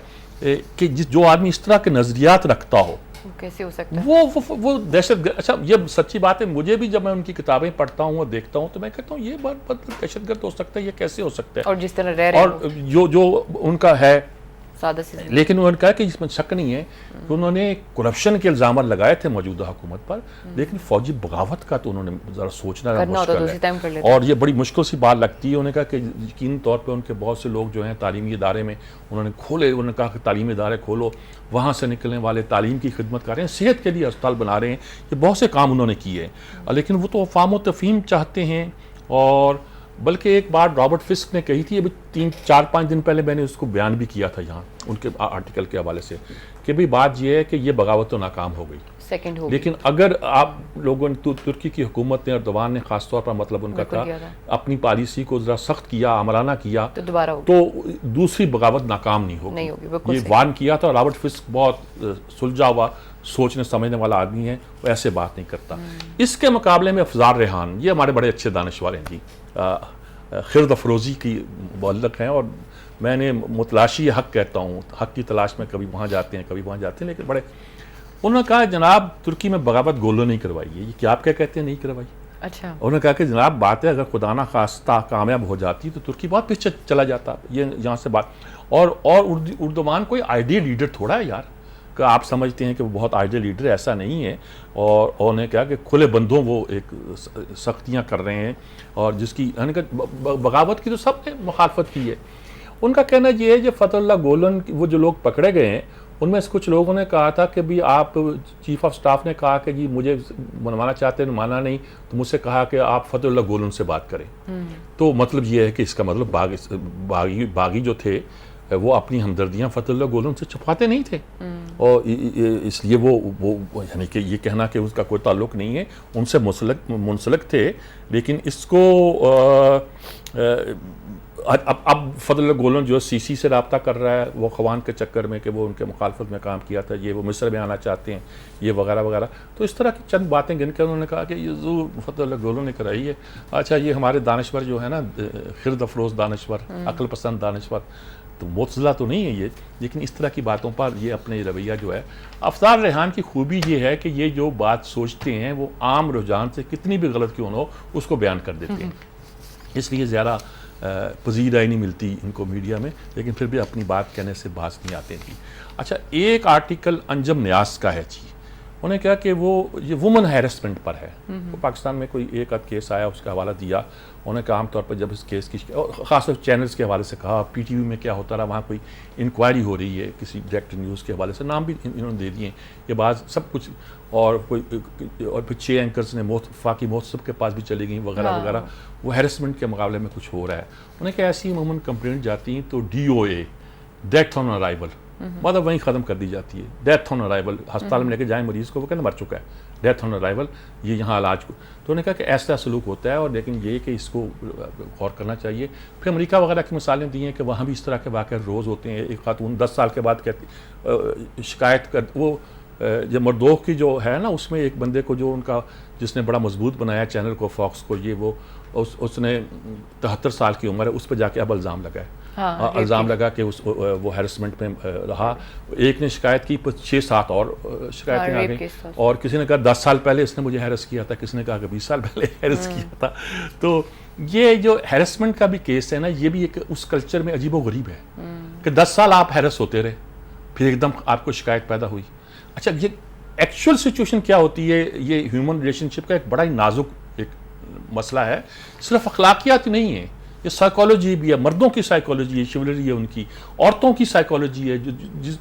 B: कि जो आदमी इस तरह के नज़रियात रखता हो
A: कैसे हो सकता है
B: वो दहशतगर्द। अच्छा, ये सच्ची बात है, मुझे भी जब मैं उनकी किताबें पढ़ता हूँ और देखता हूँ तो मैं कहता हूँ ये बात दहशतगर्द हो सकता है, ये कैसे हो सकता है।
A: और जिस तरह रह रहे
B: और जो उनका है
A: सादा सी,
B: लेकिन उन्होंने कहा कि इसमें शक नहीं है कि उन्होंने करप्शन के इल्ज़ाम लगाए थे मौजूदा हुकूमत पर, लेकिन फौजी बगावत का तो उन्होंने ज़रा सोचना मुश्किल है और ये बड़ी मुश्किल सी बात लगती है। उन्होंने कहा कि यकीनी तौर पर उनके बहुत से लोग जो हैं तालीमी इदारे में उन्होंने खोले, उन्होंने कहा कि तालीमी इदारे खोलो, वहाँ से निकलने वाले तालीम की खिदमत कर रहे हैं, सेहत के लिए अस्पताल बना रहे हैं, ये बहुत से काम उन्होंने किए हैं। लेकिन वो तो अफ़ाम व तफ़हीम चाहते हैं। और बल्कि एक बार रॉबर्ट फिस्क ने कही थी, अभी 3-4-5 दिन पहले मैंने उसको बयान भी किया था यहाँ उनके आर्टिकल के हवाले से, कि भाई बात यह है कि ये बगावत तो नाकाम हो गई,
A: सेकंड हो गई।
B: लेकिन अगर आप लोगों ने तुर्की की हुकूमत ने, अर्दवान ने खासतौर पर, मतलब उनका था, अपनी पॉलिसी को जरा सख्त किया, अमलाना किया,
A: तो दोबारा
B: तो दूसरी बगावत नाकाम नहीं होगी। ये वार्न किया था। रॉबर्ट फिस्क बहुत सुलझा हुआ, सोचने समझने वाला आदमी है, वो ऐसे बात नहीं करता। इसके मुकाबले में अफजार रेहान, ये हमारे बड़े अच्छे दानिश्वर हैं जी, खिरद अफरोज़ी की मुअल्लिक़ हैं, और मैंने मुतलाशी हक़ कहता हूँ, हक़ की तलाश में कभी वहाँ जाते हैं कभी वहाँ जाते हैं, लेकिन बड़े उन्होंने कहा जनाब तुर्की में बगावत गोलो नहीं करवाई है। ये क्या आप क्या कहते हैं नहीं करवाई?
A: अच्छा,
B: उन्होंने कहा कि जनाब बात है अगर खुदा ना खास्ता कामयाब हो जाती तो तुर्की बहुत पीछे चला जाता। ये यहाँ से बात। और उर्दुमान कोई आइडियल लीडर थोड़ा है यार, कि आप समझते हैं कि वो बहुत आइडियल लीडर, ऐसा नहीं है। और उन्होंने कहा कि खुले बंदों वो एक सख्तियाँ कर रहे हैं, और जिसकी बगावत की तो सब ने मुखालफत की है। उनका कहना ये है कि फ़तहुल्लाह गोलन वो जो लोग पकड़े गए हैं उनमें से कुछ लोगों ने कहा था कि भी आप, चीफ ऑफ स्टाफ ने कहा कि जी मुझे मनवाना चाहते हैं, माना नहीं, तो मुझसे कहा कि आप फ़तहुल्लाह गोलन से बात करें। तो मतलब ये है कि इसका मतलब बागी जो थे वो अपनी हमदर्दियाँ फ़तहुल्लाह गोलन से छुपाते नहीं थे, और इसलिए वो यानी कि ये कहना कि उसका कोई ताल्लुक़ नहीं है, उनसे मुंसलिक थे। लेकिन इसको अब फ़तहुल्लाह गोलन जो सीसी से रब्ता कर रहा है वो ख़वान के चक्कर में कि वो उनके मुखालफत में काम किया था, ये वो मिस्र में आना चाहते हैं, ये वगैरह वगैरह। तो इस तरह की चंद बातें गिनकर उन्होंने कहा कि ये ज़रूर फ़तहुल्लाह गोलन ने कराई है। अच्छा, ये हमारे दानिश्वर जो है ना, खिरद अफरोज़ दानिश्वर, अक्ल पसंद दानिश्वर, तो मुतज़िला तो नहीं है ये, लेकिन इस तरह की बातों पर ये अपने रवैया जो है। अफजार रेहान की खूबी ये है कि ये जो बात सोचते हैं वो आम रुझान से कितनी भी गलत क्यों न हो उसको बयान कर देते हैं, इसलिए ज़्यादा पजीराई नहीं मिलती इनको मीडिया में, लेकिन फिर भी अपनी बात कहने से बाज नहीं आते थी। अच्छा, एक आर्टिकल अंजम न्यास का है जी, उन्हें कहा कि वो ये वुमन हैरेसमेंट पर है। तो पाकिस्तान में कोई एक आध केस आया, उसका हवाला दिया। उन्हें कहा आमतौर पर जब इस केस की ख़ासतौर चैनल्स के हवाले से कहा, PTV में क्या होता रहा, वहाँ कोई इंक्वायरी हो रही है किसी डायरेक्ट न्यूज़ के हवाले से, नाम भी इन्होंने दे दिए ये बात सब कुछ, और फिर 6 एंकर्स ने वफाकी महोत्सव के पास भी चली गई वगैरह वगैरह। वो हैरेसमेंट के मुकाबले में कुछ हो रहा है। उन्हें कहा ऐसी अमूमन कंप्लेंट जाती हैं तो DOA डेथ ऑन अराइवल, मतलब वहीं ख़त्म कर दी जाती है। डेथ ऑन अराइवल, अस्पताल में लेके जाएं मरीज़ को, वो कहना मर चुका है, डेथ ऑन अराइवल, ये यहाँ इलाज को। तो उन्होंने कहा कि ऐसा सलूक होता है, और लेकिन ये कि इसको गौर करना चाहिए। फिर अमेरिका वगैरह की मिसालें दी हैं कि वहाँ भी इस तरह के वाक़े रोज़ होते हैं। एक खातून 10 साल के बाद कहती शिकायत कर, वो जब मरदोख की जो है ना, उसमें एक बंदे को जो उनका जिसने बड़ा मजबूत बनाया चैनल को, फॉक्स को, ये वो उसने 73 साल की उम्र है, उस पर जाके अब इल्ज़ाम लगा है।
A: हाँ,
B: इल्ज़ाम लगा कि वो हैरेसमेंट में रहा। एक ने शिकायत की, 6-7 और शिकायतें आ गई, और किसी ने कहा 10 साल पहले इसने मुझे हैरेस किया था, किसी ने कहा कि 20 साल पहले हैरेस किया था। तो ये जो हैरेसमेंट का भी केस है ना, ये भी एक उस कल्चर में अजीबो गरीब है कि 10 साल आप हैरेस होते रहे, फिर एकदम आपको शिकायत पैदा हुई। अच्छा, ये एक्चुअल सिचुएशन क्या होती है, ये ह्यूमन रिलेशनशिप का एक बड़ा ही नाजुक एक मसला है। सिर्फ अखलाकियात नहीं है, ये साइकोलॉजी भी है, मर्दों की साइकोलॉजी है, शिवलरी है उनकी, औरतों की साइकोलॉजी है,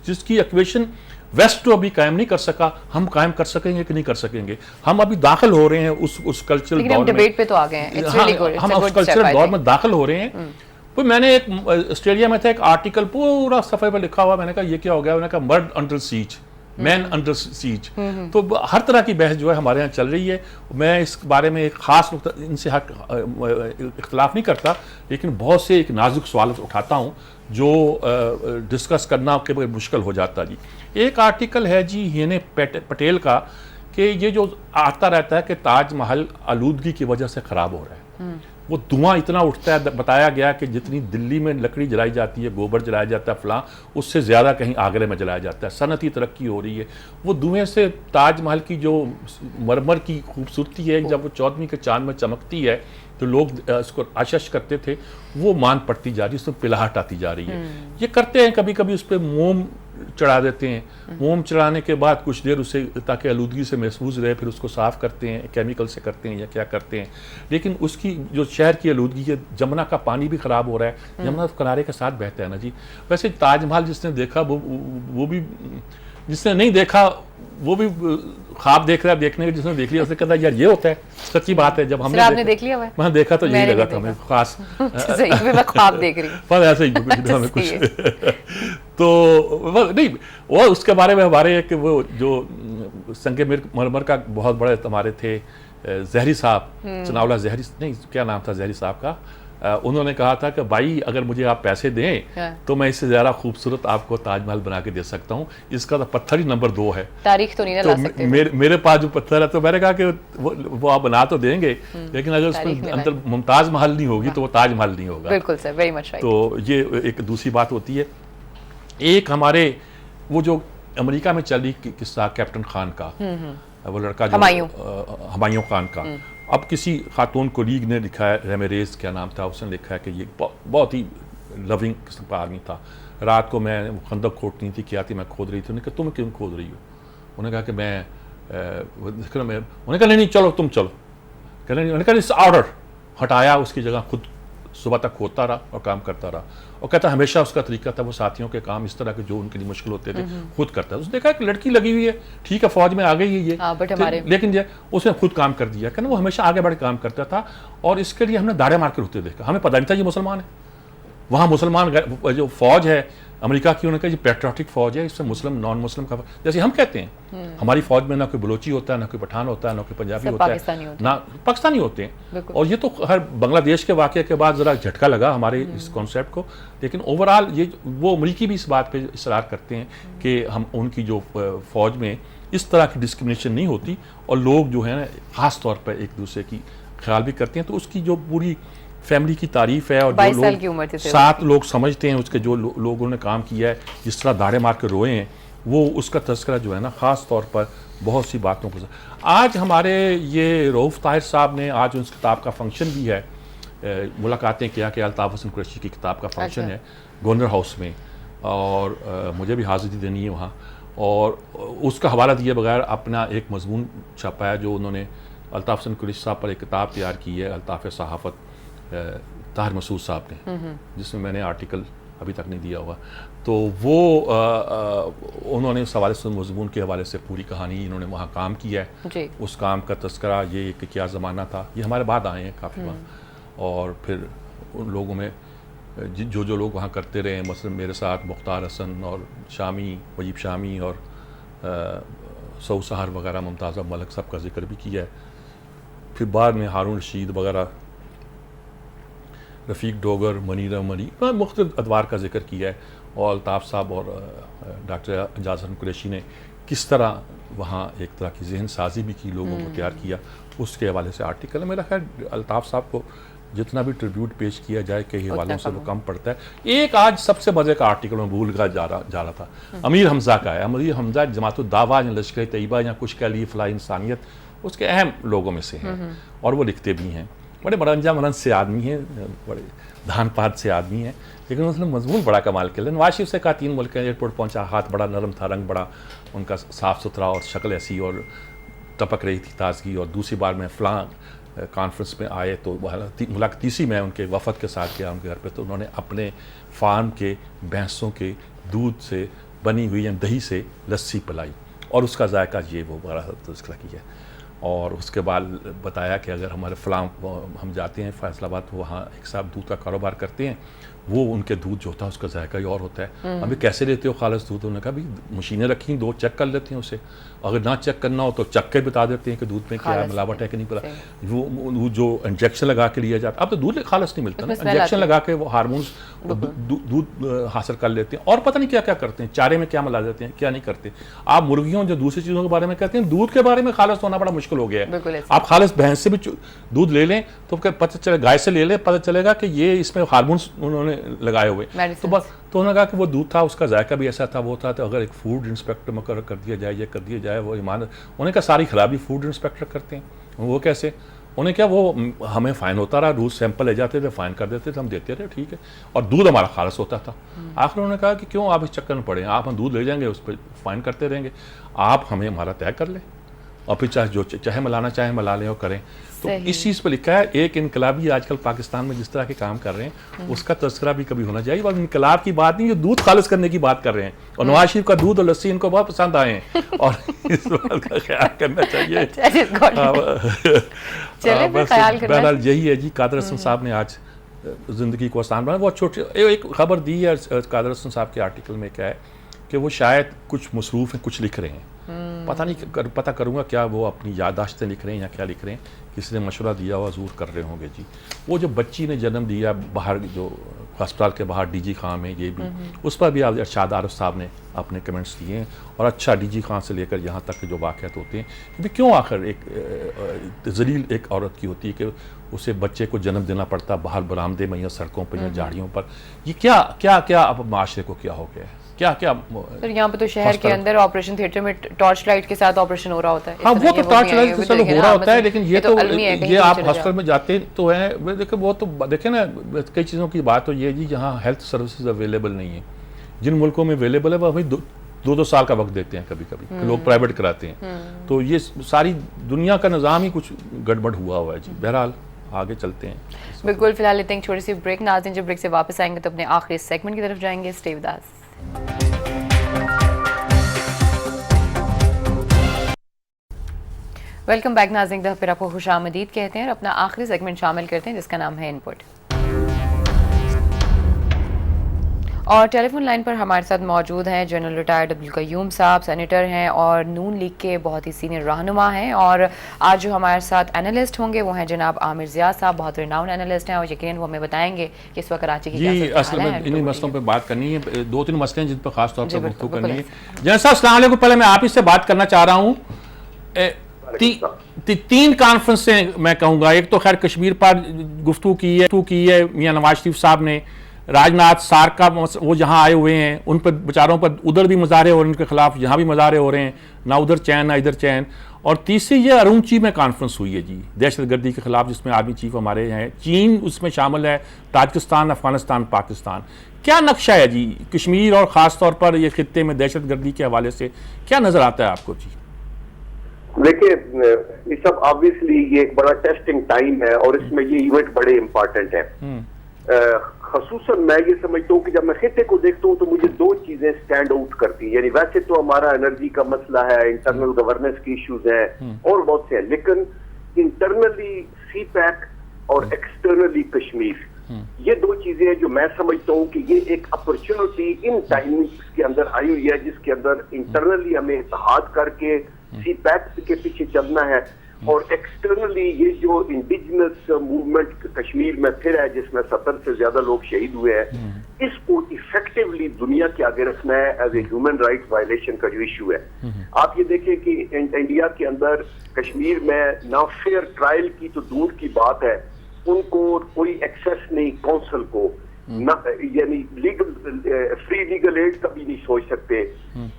B: जिसकी इक्वेशन वेस्ट तो अभी कायम नहीं कर सका। हम कायम कर सकेंगे कि नहीं कर सकेंगे? हम अभी दाखिल हो रहे हैं उस कल्चरल दौर में।
A: डिबेट पे तो आ गए हैं।
B: हम उस कल्चरल दौर में दाखिल हो रहे हैं। तो मैंने एक ऑस्ट्रेलिया में था, एक आर्टिकल पूरा सफ़े पर लिखा हुआ, मैंने कहा ये क्या हो गया? मैंने कहा मर्ड under siege, man under siege. तो हर तरह की बहस जो है हमारे यहाँ चल रही है। मैं इस बारे में एक ख़ास इनसे इख्तलाफ नहीं करता, लेकिन बहुत से एक नाजुक सवाल उठाता हूँ जो डिस्कस करना के बगैर मुश्किल हो जाता जी। एक आर्टिकल है जी हिने पटेल का कि ये जो आता रहता है कि ताजमहल आलूदगी की वजह से ख़राब हो रहा है। वो धुआं इतना उठता है, बताया गया कि जितनी दिल्ली में लकड़ी जलाई जाती है, गोबर जलाया जाता है, फलां, उससे ज़्यादा कहीं आगरे में जलाया जाता है। सनती तरक्की हो रही है। वो धुएं से ताजमहल की जो मरमर की खूबसूरती है, जब वो 14वीं के चांद में चमकती है तो लोग इसको आशश करते थे, वो मान पड़ती जा रही है, उसमें पिलाहट आती जा रही है। ये करते हैं, कभी कभी उस पर मोम चढ़ा देते हैं। मोम चढ़ाने के बाद कुछ देर उसे, ताकि आलूदगी से महफूज रहे, फिर उसको साफ़ करते हैं, केमिकल से करते हैं या क्या करते हैं। लेकिन उसकी जो शहर की आलूदगी है, जमुना का पानी भी ख़राब हो रहा है, जमुना किनारे के साथ बहता है ना जी। वैसे ताजमहल जिसने देखा वो भी, जिसने नहीं देखा वो भी ख्वाब देख रहा है, देखने के जिसने देख लिया उसने कहा यार ये होता है। सच्ची बात है, जब हमने
A: देख लिया है,
B: वहाँ देखा तो यही लगा था हमें खास।
A: सही, मैं ख्वाब देख रही हूँ,
B: पर ऐसे ही हमें कुछ तो नहीं, वो उसके बारे में हमारे एक वो जो संगे मरमर का बहुत बड़े हमारे थे जहरी साहब, चनावला जहरी, नहीं क्या नाम था जहरी साहब का, उन्होंने कहा था कि भाई अगर मुझे आप पैसे दें तो मैं इससे ज़्यादा खूबसूरत आपको ताजमहल बना के दे सकता हूँ। इसका तो पत्थर ही नंबर 2 है, तारीख तो नहीं ना ला सकते। मेरे पास जो पत्थर है, तो मैंने कहा कि वो आप बना तो देंगे, लेकिन अगर उसमें अंदर मुमताज़ महल नहीं होगी तो वो ताजमहल नहीं होगा।
A: बिल्कुल सर, वेरी मच राइट।
B: तो ये एक दूसरी बात होती है। एक हमारे वो जो अमेरिका में चली किस्सा कैप्टन खान का, वो लड़का जो हुमायूं खान का, अब किसी खातून कोलीग ने लिखा है, रेमेरेज क्या नाम था, उसने लिखा है कि ये बहुत ही लविंग किस्म का आदमी था। रात को मैं खंदक खोदनी थी, क्या थी, मैं खोद रही थी। उन्होंने कहा तुम क्यों खोद रही हो? उन्होंने कहा कि उन्होंने कहा नहीं चलो तुम चलो। उन्होंने कहा इस ऑर्डर हटाया, उसकी जगह खुद सुबह तक खोदता रहा और काम करता रहा। और कहता हमेशा उसका तरीका था वो साथियों के काम इस तरह के जो उनके लिए मुश्किल होते थे खुद करता है। उसने देखा कि लड़की लगी हुई है, ठीक है फौज में आ गई है ये, लेकिन उसने खुद काम कर दिया। कहना वो हमेशा आगे बढ़ काम करता था, और इसके लिए हमने दाड़े मार के होते देखा। हमें पता नहीं था ये मुसलमान है। वहाँ मुसलमान जो फौज है अमेरिका की, उन्होंने कहा ये पेट्रियाटिक फौज है, इसमें मुस्लिम नॉन मुस्लिम का, जैसे हम कहते हैं हमारी फौज में ना कोई बलोची होता है, ना कोई पठान होता है, ना कोई पंजाबी होता है, ना पाकिस्तानी होते हैं। और ये तो हर बांग्लादेश के वाक़े के बाद ज़रा झटका लगा हमारे इस कॉन्सेप्ट को। लेकिन ओवरऑल ये वो अमरीकी भी इस बात पे इसरार करते हैं कि हम उनकी जो फौज में इस तरह की डिस्क्रिमिनेशन नहीं होती, और लोग जो है ना ख़ास तौर पर एक दूसरे की ख्याल भी करते हैं। तो उसकी जो पूरी फैमिली की तारीफ है, और जो लोग 7 लोग समझते हैं उसके, जो लोगों ने काम किया है, जिस तरह दाड़े मार के रोए हैं, वो उसका तज़किरा जो है ना ख़ास तौर पर बहुत सी बातों को। आज हमारे ये रऊफ़ ताहिर साहब ने, आज उस किताब का फंक्शन भी है, मुलाकातें किया कि अल्ताफ़ हसन कुरैशी की किताब का फंक्शन है गवर्नर हाउस में, और मुझे भी हाज़िरी देनी है वहाँ। और उसका हवाला दिए बगैर अपना एक मजमून छपा है जो उन्होंने अल्ताफ़ हसन कुरैशी साहब पर एक किताब तैयार की है, अल्ताफ़ सहाफ़त ताहिर मसूद साहब ने, जिसमें मैंने आर्टिकल अभी तक नहीं दिया हुआ। तो वो उन्होंने उस हवाले से, मजमून के हवाले से पूरी कहानी इन्होंने वहाँ काम किया है। उस काम का तस्करा, ये कि क्या ज़माना था, ये हमारे बाद आए हैं काफ़ी वहाँ। और फिर उन लोगों में जो जो लोग वहाँ करते रहे, मसलन मेरे साथ मुख्तार हसन और शामी, वजीब शामी और सऊ सहार वगैरह, मुमताज़ मलिक, सब का जिक्र भी किया है। फिर बाद में हारून रशीद वगैरह, रफ़ीक डोगर, मनीरा मनी, मुख्तलिफ अदवार का जिक्र किया है। और अल्ताफ़ साहब और डॉक्टर एजाज़ हसन कुरैशी ने किस तरह वहाँ एक तरह की जहन साजी भी की, लोगों को तैयार किया, उसके हवाले से आर्टिकल है। मेरा ख्याल अल्ताफ़ साहब को जितना भी ट्रिब्यूट पेश किया जाए कई हवालों से वो कम पड़ता है। एक आज सबसे मज़े का आर्टिकल में भूल का जा रहा था, अमीर हमज़ा का है। अमीर हमज़ा जमात-उद-दावा या लश्कर तैयबा या कुछ कह लिए फ़लाह इंसानियत, उसके अहम लोगों में से हैं और वो लिखते भी हैं। बड़े मनंजा मनन से आदमी हैं, बड़े धान पात से आदमी हैं, लेकिन उसने मजमून बड़ा कमाल किया। नवाज शरीफ से कहा 3 मुल्क एयरपोर्ट पहुंचा, हाथ बड़ा नरम था, रंग बड़ा उनका साफ़ सुथरा और शक्ल ऐसी और टपक रही थी ताजगी। और दूसरी बार मैं फ़लाँ कॉन्फ्रेंस में आए तो मुलाकात तीसरी मैं उनके वफ़द के साथ गया उनके घर पे, तो उन्होंने अपने फार्म के भैंसों के दूध से बनी हुई या दही से लस्सी पिलाई और उसका जायका ये वो बड़ा तज़किरा किया। और उसके बाद बताया कि अगर हमारे फ़लाँ हम जाते हैं फैसलाबाद, तो वहाँ एक साहब दूध का कारोबार करते हैं, वो उनके दूध जो होता है उसका जायका ही और होता है। अभी कैसे लेते हो खालिस दूध? उन्होंने कहा भाई मशीनें रखी, 2 चेक कर लेते हैं उसे, अगर ना चेक करना हो तो चक के बता देते हैं कि दूध में क्या है, मिलावट है कि नहीं पता। वो जो इंजेक्शन लगा के लिया जाता, अब तो दूध खालिस नहीं मिलता ना, इंजेक्शन लगा के वो हार्मोन्स दूध हासिल कर लेते हैं और पता नहीं क्या क्या करते हैं, चारे में क्या मिला देते हैं, क्या नहीं करते। आप मुर्गियों जो दूसरी चीज़ों के बारे में कहते हैं, दूध के बारे में खालिस होना बड़ा मुश्किल हो गया है। आप खालिस भैंस से भी दूध ले लें तो पता चले, गाय से ले लें, पता चलेगा कि ये इसमें हार्मोन्स उन्होंने लगाए हुए, तो बस। तो उन्होंने कहा कि वो दूध था, उसका जायका भी ऐसा था, वो था। तो अगर एक फूड इंस्पेक्टर मुकर्रर कर दिया जाए, ये कर दिया जाए, वो ईमान, उन्होंने कहा सारी खराबी फूड इंस्पेक्टर करते हैं। वो कैसे? उन्हें क्या, वो हमें फ़ाइन होता रहा, रोज़ सैंपल ले जाते थे, फ़ाइन कर देते थे, हम देते रहे, ठीक है, और दूध हमारा खालिस होता था। आखिर उन्होंने कहा कि क्यों आप इस चक्कर में पड़े, आप हम दूध ले जाएंगे, उस पर फ़ाइन करते रहेंगे, आप हमें हमारा तय कर लें और फिर चाहे मिलाना चाहे मिला लें और करें। तो इस चीज़ पर लिखा है। एक इनकलाबी आजकल पाकिस्तान में जिस तरह के काम कर रहे हैं उसका तज़किरा भी कभी होना चाहिए। और इनकलाब की बात नहीं, जो दूध खालिस करने की बात कर रहे हैं, और नवाज शरीफ का दूध और लस्सी इनको बहुत पसंद आए हैं और इस बात का ख्याल करना चाहिए। बहरहाल यही है जी। कादर हसन साहब ने आज ज़िंदगी को आसान बनाया। बहुत छोटी एक खबर दी है कादर हसन साहब के आर्टिकल में, क्या है कि वो शायद कुछ मसरूफ़ हैं, कुछ लिख रहे हैं, पता करूँगा क्या वो अपनी याददाश्तें लिख रहे हैं या क्या लिख रहे हैं, किसी ने मशवरा दिया हुआ ज़रूर कर रहे होंगे जी। वो जो बच्ची ने जन्म दिया बाहर, जो अस्पताल के बाहर डीजी खां में, ये भी उस पर भी अरशाद आरिफ साहब ने अपने कमेंट्स दिए हैं। और अच्छा, डीजी खां से लेकर यहाँ तक के जो वाक़यात होते हैं, कि क्यों आखिर एक ज़लील एक औरत की होती है कि उसे बच्चे को जन्म देना पड़ता बाहर बरामदे में या सड़कों पर या झाड़ियों पर। ये क्या क्या क्या अब माशरे को क्या हो गया है, क्या क्या?
A: सर यहाँ पे तो शहर के अंदर ऑपरेशन थिएटर में टॉर्च लाइट के साथ ऑपरेशन हो रहा होता है।
B: हाँ, वो तो टॉर्च लाइट के साथ हो रहा होता है, लेकिन ये तो ये आप हॉस्पिटल में जाते तो है, देखिए वो तो देखें ना, कई चीज़ों की बात तो ये जी जहाँ हेल्थ सर्विसेज अवेलेबल नहीं है, जिन मुल्कों में अवेलेबल है वो अभी 2-2 साल का वक्त देते हैं कभी कभी, लोग प्राइवेट कराते हैं। तो ये सारी दुनिया का निज़ाम ही कुछ गड़बड़ हुआ है जी। बहरहाल आगे चलते हैं।
A: बिल्कुल, फिलहाल लेते हैं छोटी सी ब्रेक। नाज़रीन, जब ब्रेक से वापस आएंगे तो अपने आखिरी सेगमेंट की तरफ जाएंगे। Stay with us. Welcome back नाज़रीन, फिर आपको खुशामदीद कहते हैं और अपना आखिरी सेगमेंट शामिल करते हैं जिसका नाम है इनपुट। और टेलीफोन लाइन पर हमारे साथ मौजूद हैं जनरल रिटायर्ड अब्दुल क़य्यूम साहब, सेनेटर हैं और नून लीग के बहुत ही सीनियर रहनुमा हैं। और आज जो हमारे साथ एनालिस्ट होंगे वो हैं जनाब आमिर ज़िया साहब, बहुत रिनाउंड एनालिस्ट हैं और यकीनन वो हमें बताएंगे कि इस वक्त कराची की क्या
B: असल में इन्हीं मसलों पर बात करनी है। 2-3 मसले हैं जिन पर खास तौर पर गुफ्तगू करनी है। जनरल साहब अस्सलाम वालेकुम, पहले मैं आप ही से बात करना चाह रहा हूँ। 3 कॉन्फ्रेंसें मैं कहूँगा, एक तो खैर कश्मीर पर गुफ्तगू की है मियां नवाज शरीफ साहब ने, राजनाथ सार का वो जहाँ आए हुए हैं उन पर बेचारों पर उधर भी मुजाहरे हो रहे हैं, उनके खिलाफ यहाँ भी मुजाहरे हो रहे हैं, ना उधर चैन ना इधर चैन। और तीसरी ये अरुंची में कॉन्फ्रेंस हुई है जी, दहशतगर्दी के खिलाफ, जिसमें आर्मी चीफ हमारे हैं, चीन उसमें शामिल है, ताजिकिस्तान, अफगानिस्तान, पाकिस्तान। क्या नक्शा है जी कश्मीर और ख़ास तौर पर ये खित्ते में दहशतगर्दी के हवाले से क्या नज़र आता है आपको जी?
C: देखिए, ये सब ऑब्वियसली ये एक बड़ा टेस्टिंग टाइम है और इसमें ये इवेंट बड़े इंपॉर्टेंट है। खसूसन मैं ये समझता हूँ कि जब मैं खित्ते को देखता हूँ तो मुझे 2 चीजें स्टैंड आउट करती हैं। यानी वैसे तो हमारा एनर्जी का मसला है, इंटरनल गवर्नेंस की इश्यूज हैं और बहुत से हैं, लेकिन इंटरनली CPEC और एक्सटर्नली कश्मीर, ये दो चीजें हैं जो मैं समझता हूँ कि ये एक अपॉर्चुनिटी इन टाइम्स के अंदर आई हुई है, जिसके अंदर इंटरनली हमें इत्तेहाद करके सी पैक्ट के पीछे चलना है, और एक्सटर्नली ये जो इंडिजिनस मूवमेंट कश्मीर में फिर है, जिसमें 70 से ज्यादा लोग शहीद हुए हैं, इसको इफेक्टिवली दुनिया के आगे रखना है as a human rights violation का जो इशू है। आप ये देखें कि इंडिया के अंदर कश्मीर में ना फेयर ट्रायल की तो दूर की बात है, उनको कोई एक्सेस नहीं काउंसिल को, यानी लीगल फ्री लीगल एड का भी नहीं सोच सकते।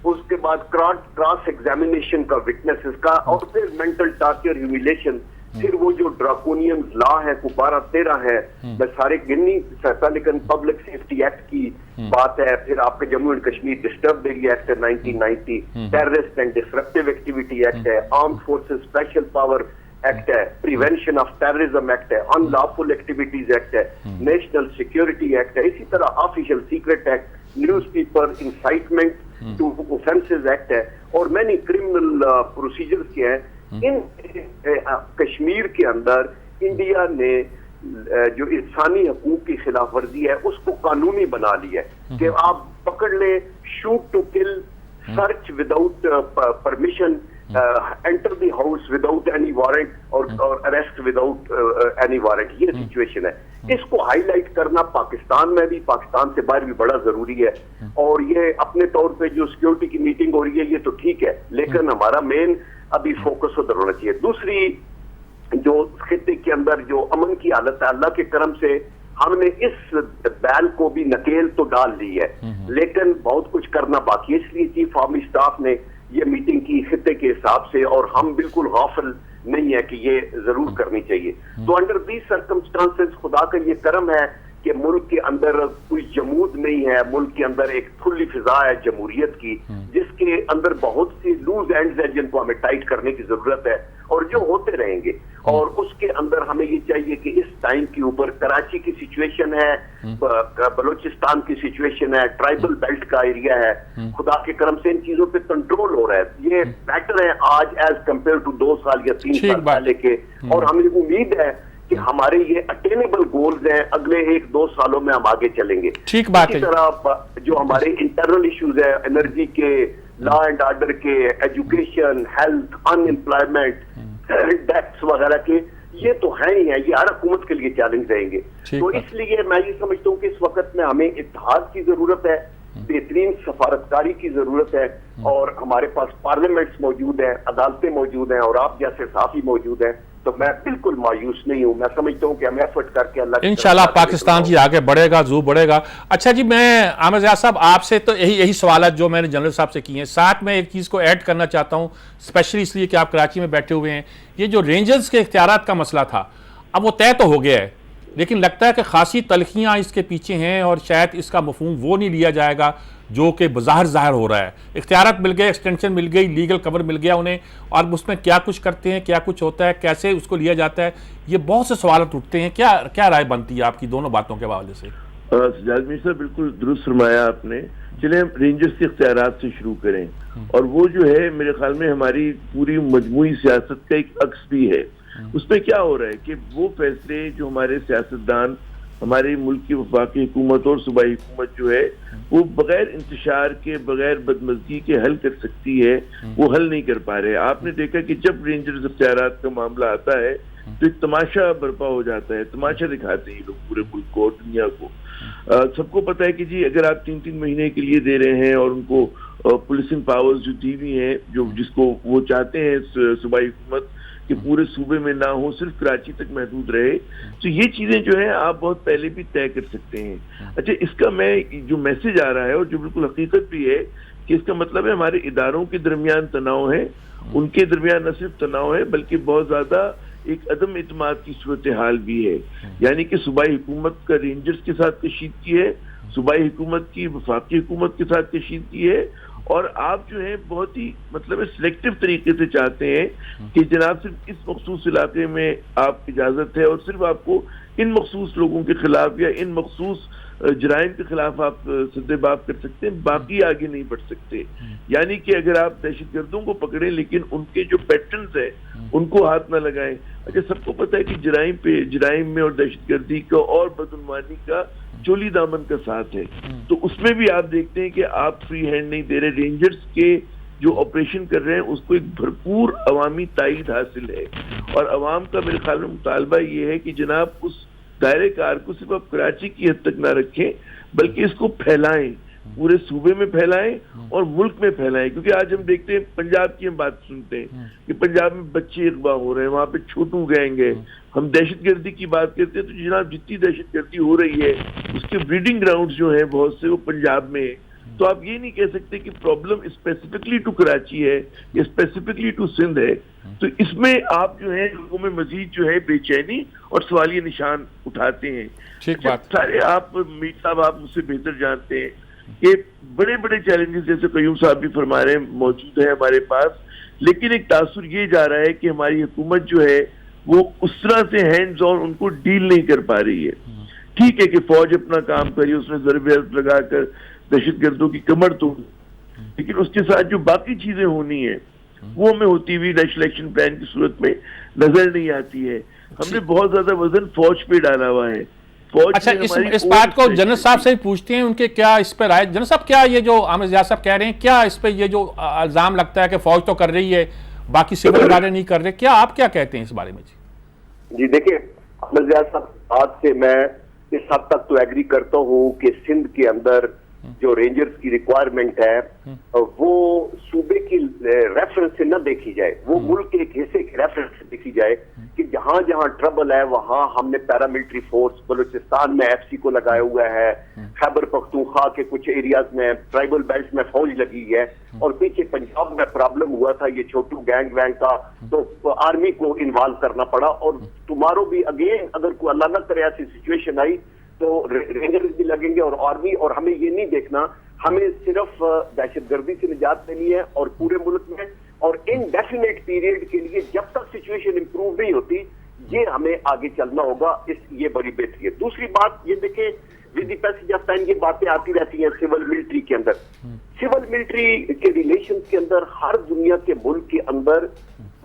C: उसके बाद क्रॉस एग्जामिनेशन का विटनेसेस का, और फिर मेंटल टॉर्चर, ह्यूमिलेशन, फिर वो जो ड्राकोनियन लॉ है को 12-13 है, मैं सारे गिन नहीं सकता, लेकिन पब्लिक सेफ्टी एक्ट की बात है, फिर आपके Jammu and Kashmir disturb area act है 1990, terrorist and disruptive activity act है, armed forces special power act है, प्रिवेंशन ऑफ टेररिज्म एक्ट है, अनलॉफुल एक्टिविटीज एक्ट है, नेशनल सिक्योरिटी एक्ट है, इसी तरह official secret act, newspaper incitement to offences act है, और मैनी क्रिमिनल प्रोसीजर्स के हैं। इन कश्मीर के अंदर इंडिया ने जो इंसानी हकूक की खिलाफ वर्जी है उसको कानूनी बना लिया है कि आप पकड़ ले, shoot to kill, search without permission, enter the house without any warrant, और अरेस्ट विदाउट एनी वारंट, ये सिचुएशन है। इसको हाईलाइट करना पाकिस्तान में भी, पाकिस्तान से बाहर भी बड़ा जरूरी है, और ये अपने तौर पे जो सिक्योरिटी की मीटिंग हो रही है ये तो ठीक है, लेकिन हमारा मेन अभी फोकस उधर होना चाहिए। दूसरी जो खित्ते के अंदर जो अमन की हालत है, अल्लाह के करम से हमने इस बैल को भी नकेल तो डाल ली है, लेकिन बहुत कुछ करना बाकी है। इसलिए चीफ आर्मी स्टाफ ने ये मीटिंग की खित्ते के हिसाब से, और हम बिल्कुल गाफिल नहीं है कि ये जरूर करनी चाहिए। तो अंडर दीज सर्कमस्टांसेस खुदा का ये करम है कि मुल्क के अंदर कोई जमूद नहीं है, मुल्क के अंदर एक खुली फिजा है जमहूरियत की, जिसके अंदर बहुत सी लूज एंड्स हैं जिनको हमें टाइट करने की जरूरत है, और जो होते रहेंगे। और उसके अंदर हमें ये चाहिए कि इस टाइम के ऊपर कराची की सिचुएशन है, बलूचिस्तान की सिचुएशन है, ट्राइबल बेल्ट का एरिया है, खुदा के करम से इन चीजों पे कंट्रोल हो रहा है। ये बेटर है आज एज कंपेयर टू 2 साल या 3 साल पहले के, और हमें उम्मीद है कि हमारे ये अटेनेबल गोल्स हैं, अगले 1-2 सालों में हम आगे चलेंगे।
B: ठीक बात है।
C: इसी तरह जो हमारे इंटरनल इश्यूज है, एनर्जी के, लॉ एंड ऑर्डर के, एजुकेशन, हेल्थ, अनएम्प्लॉयमेंट, टैक्स वगैरह के, ये तो है ही है, ये हर हुकूमत के लिए चैलेंज रहेंगे। तो इसलिए मैं ये समझता हूँ कि इस वक्त में हमें इत्तेहाद की जरूरत है, बेहतरीन सफारतकारी की जरूरत है, और हमारे पास पार्लियामेंट्स मौजूद हैं, अदालतें मौजूद हैं, और आप जैसे साफी मौजूद हैं। तो मैं बिल्कुल मायूस नहीं हूँ, मैं समझता हूँ कि हम एफर्ट करके अल्लाह
B: इंशाल्लाह पाकिस्तान जी आगे बढ़ेगा, जरूर बढ़ेगा। अच्छा जी, मैं आमिर ज़िया साहब आपसे तो यही सवाल जो मैंने जनरल साहब से किए हैं, साथ में एक चीज़ को ऐड करना चाहता हूँ, स्पेशली इसलिए कि आप कराची में बैठे हुए हैं। ये जो रेंजर्स के इख्तियारात का मसला था, अब वो तय तो हो गया है, लेकिन लगता है कि खासी तलखियाँ इसके पीछे हैं, और शायद इसका मफहूम वो नहीं लिया जाएगा जो कि बाहर ज़ाहिर हो रहा है। इख्तियारात मिल गए, एक्सटेंशन मिल गई, लीगल कवर मिल गया उन्हें, और उसमें क्या कुछ करते हैं, क्या कुछ होता है, कैसे उसको लिया जाता है, ये बहुत से सवाल उठते हैं। क्या राय बनती है आपकी दोनों बातों के हवाले से?
D: सजाद मीर साहब, बिल्कुल दुरुस्त फरमाया आपने। चले हम रेंजर्स के इख्तियारात से शुरू करें, और वो जो है मेरे ख्याल में हमारी पूरी मजमूई सियासत का एक अक्स भी है। उसमें क्या हो रहा है कि वो फैसले जो हमारे सियासतदान, हमारे मुल्क की वफाकी हुकूमत और सूबाई हुकूमत जो है वो बगैर इंतशार के, बगैर बदमज़गी के हल कर सकती है, वो हल नहीं कर पा रहे। आपने देखा कि जब रेंजर्स इख्तियारात का मामला आता है तो एक तमाशा बर्पा हो जाता है, तमाशा दिखाते हैं लोग पूरे मुल्क को और दुनिया को। सबको पता है कि जी अगर आप 3-3 महीने के लिए दे रहे हैं, और उनको पुलिसिंग पावर्स जो दी हुई हैं, जो जिसको वो चाहते हैं सूबाई हुकूमत कि पूरे सूबे में ना हो, सिर्फ कराची तक महदूद रहे, तो ये चीजें जो है आप बहुत पहले भी तय कर सकते हैं। अच्छा, इसका मैं जो मैसेज आ रहा है और जो बिल्कुल हकीकत भी है कि इसका मतलब है हमारे इदारों के दरमियान तनाव है, उनके दरमियान न सिर्फ तनाव है बल्कि बहुत ज्यादा एक अदम इत्मीनान की सूरत हाल भी है। यानी कि सूबाई हुकूमत का रेंजर्स के साथ कशीदगी है, सूबाई हुकूमत की वफाकी हुकूमत के साथ कशीदगी है, और आप जो है बहुत ही मतलब सिलेक्टिव तरीके से चाहते हैं कि जनाब सिर्फ इस मखसूस इलाके में आप इजाजत है, और सिर्फ आपको इन मखसूस लोगों के खिलाफ या इन मखसूस जराइम के खिलाफ आप सद्देबाब कर सकते हैं, बाकी आगे नहीं बढ़ सकते। यानी कि अगर आप दहशतगर्दों को पकड़ें लेकिन उनके जो पैटर्न्स है उनको हाथ ना लगाएं। अच्छा, सबको पता है कि जराइम में और दहशतगर्दी का और बदउनवानी का चोली दामन का साथ है, तो उसमें भी आप देखते हैं कि आप फ्री हैंड नहीं दे रहे। रेंजर्स के जो ऑपरेशन कर रहे हैं उसको एक भरपूर अवामी ताईद हासिल है, और अवाम का मेरे ख्याल में मुतालबा ये है कि जनाब उस दायरे कार को सिर्फ आप कराची की हद तक ना रखें, बल्कि इसको फैलाएं, पूरे सूबे में फैलाएं और मुल्क में फैलाएं। क्योंकि आज हम देखते हैं, पंजाब की हम बात सुनते हैं कि पंजाब में बच्चे अगवा हो रहे हैं, वहां पे छोटू गैंग है। हम दहशतगर्दी की बात करते हैं तो जनाब जितनी दहशतगर्दी हो रही है उसके ब्रीडिंग ग्राउंड्स जो है बहुत से वो पंजाब में है। तो आप ये नहीं कह सकते कि प्रॉब्लम स्पेसिफिकली टू कराची है या स्पेसिफिकली टू सिंध है। तो इसमें आप जो है लोगों में मजीद जो है बेचैनी और सवालिया निशान उठाते हैं।
B: ठीक बात।
D: सारे आप मीर साहब आप मुझसे बेहतर जानते हैं कि बड़े बड़े चैलेंजेस जैसे कयूम साहब भी फरमा रहे हैं मौजूद है हमारे पास, लेकिन एक तासुर ये जा रहा है कि हमारी हुकूमत जो है वो उस तरह से हैंड्स ऑन उनको डील नहीं कर पा रही है। ठीक है कि फौज अपना काम करी, उसमें ज़रबे लगाकर दहशतगर्दों की कमर तोड़, लेकिन उसके साथ जो बाकी चीजें होनी है वो हमें होती हुई नेशनल एक्शन प्लान की सूरत में नजर नहीं आती है। हमने बहुत ज्यादा वजन फौज पे डाला हुआ है। फौज
B: अच्छा, इस बात को जनरल साहब से ही पूछते हैं, उनके क्या इस पर राय। जनरल साहब, क्या ये जो आमिर ज़िया साहब कह रहे हैं, क्या इस पर ये जो इल्जाम लगता है कि फौज तो कर रही है बाकी सिविल इदारे नहीं कर रहे, क्या आप क्या कहते हैं इस बारे में?
C: जी देखिए, आमिर ज़िया साहब बात से मैं इस हद तक तो एग्री करता हूँ कि सिंध के अंदर जो रेंजर्स की रिक्वायरमेंट है वो सूबे की रेफरेंस से न देखी जाए, वो मुल्क के एक हिस्से की रेफरेंस से देखी जाए कि जहां जहां ट्रबल है वहां हमने पैरामिलिट्री फोर्स बलूचिस्तान में एफसी को लगाया हुआ है, खैबर पख्तूनख्वा के कुछ एरियाज में ट्राइबल बेल्ट में फौज लगी है, और पीछे पंजाब में प्रॉब्लम हुआ था ये छोटू गैंग वैंग का, तो आर्मी को इन्वॉल्व करना पड़ा। और तुम्हारो भी अगेन अगर कोई अल्लाह न करे ऐसी सिचुएशन आई तो रेंजर्स भी लगेंगे और आर्मी, और हमें ये नहीं देखना, हमें सिर्फ दहशतगर्दी से निजात देनी है और पूरे मुल्क में और इनडेफिनेट पीरियड के लिए जब तक सिचुएशन इंप्रूव नहीं होती ये हमें आगे चलना होगा। ये बड़ी बेहतरी है। दूसरी बात ये देखें, with the passage of time ये बातें आती रहती हैं सिविल मिलिट्री के अंदर, सिविल मिलिट्री के रिलेशन के अंदर हर दुनिया के मुल्क के अंदर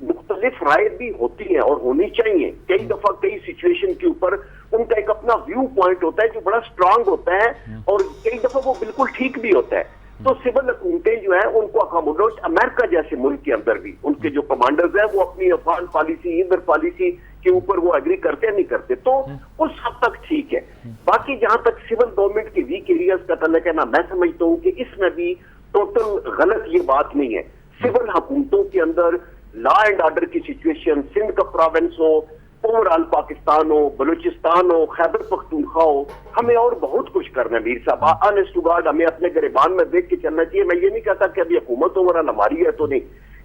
C: मुख्तलिफ राय भी होती है और होनी चाहिए। कई दफा कई सिचुएशन के ऊपर उनका एक अपना व्यू पॉइंट होता है जो बड़ा स्ट्रांग होता है और कई दफा वो बिल्कुल ठीक भी होता है। तो सिविल हुकूमतें जो है उनको अकोमोडेट, अमेरिका जैसे मुल्क के अंदर भी उनके जो कमांडर्स हैं वो अपनी अफगान पॉलिसी इधर पॉलिसी के ऊपर वो एग्री करते नहीं करते, तो उस हद तक ठीक है। बाकी जहां तक सिविल गवर्नमेंट के वीक एरियाज का तल्लुक है ना, मैं समझता हूँ कि इसमें भी टोटल गलत ये बात नहीं है। सिविल हुकूमतों के अंदर लॉ एंड ऑर्डर की सिचुएशन, सिंध का प्रोविंस हो, ओवरऑल पाकिस्तान हो, बलूचिस्तान हो, खैबर पख्तूनख्वा हो, हमें और बहुत कुछ करना है मीर साहब। ऑनेस्ट टू गॉड हमें अपने गिरबान में देख के चलना चाहिए। मैं ये नहीं कहता कि अभी हुकूमत ओवरऑल हमारी है तो नहीं,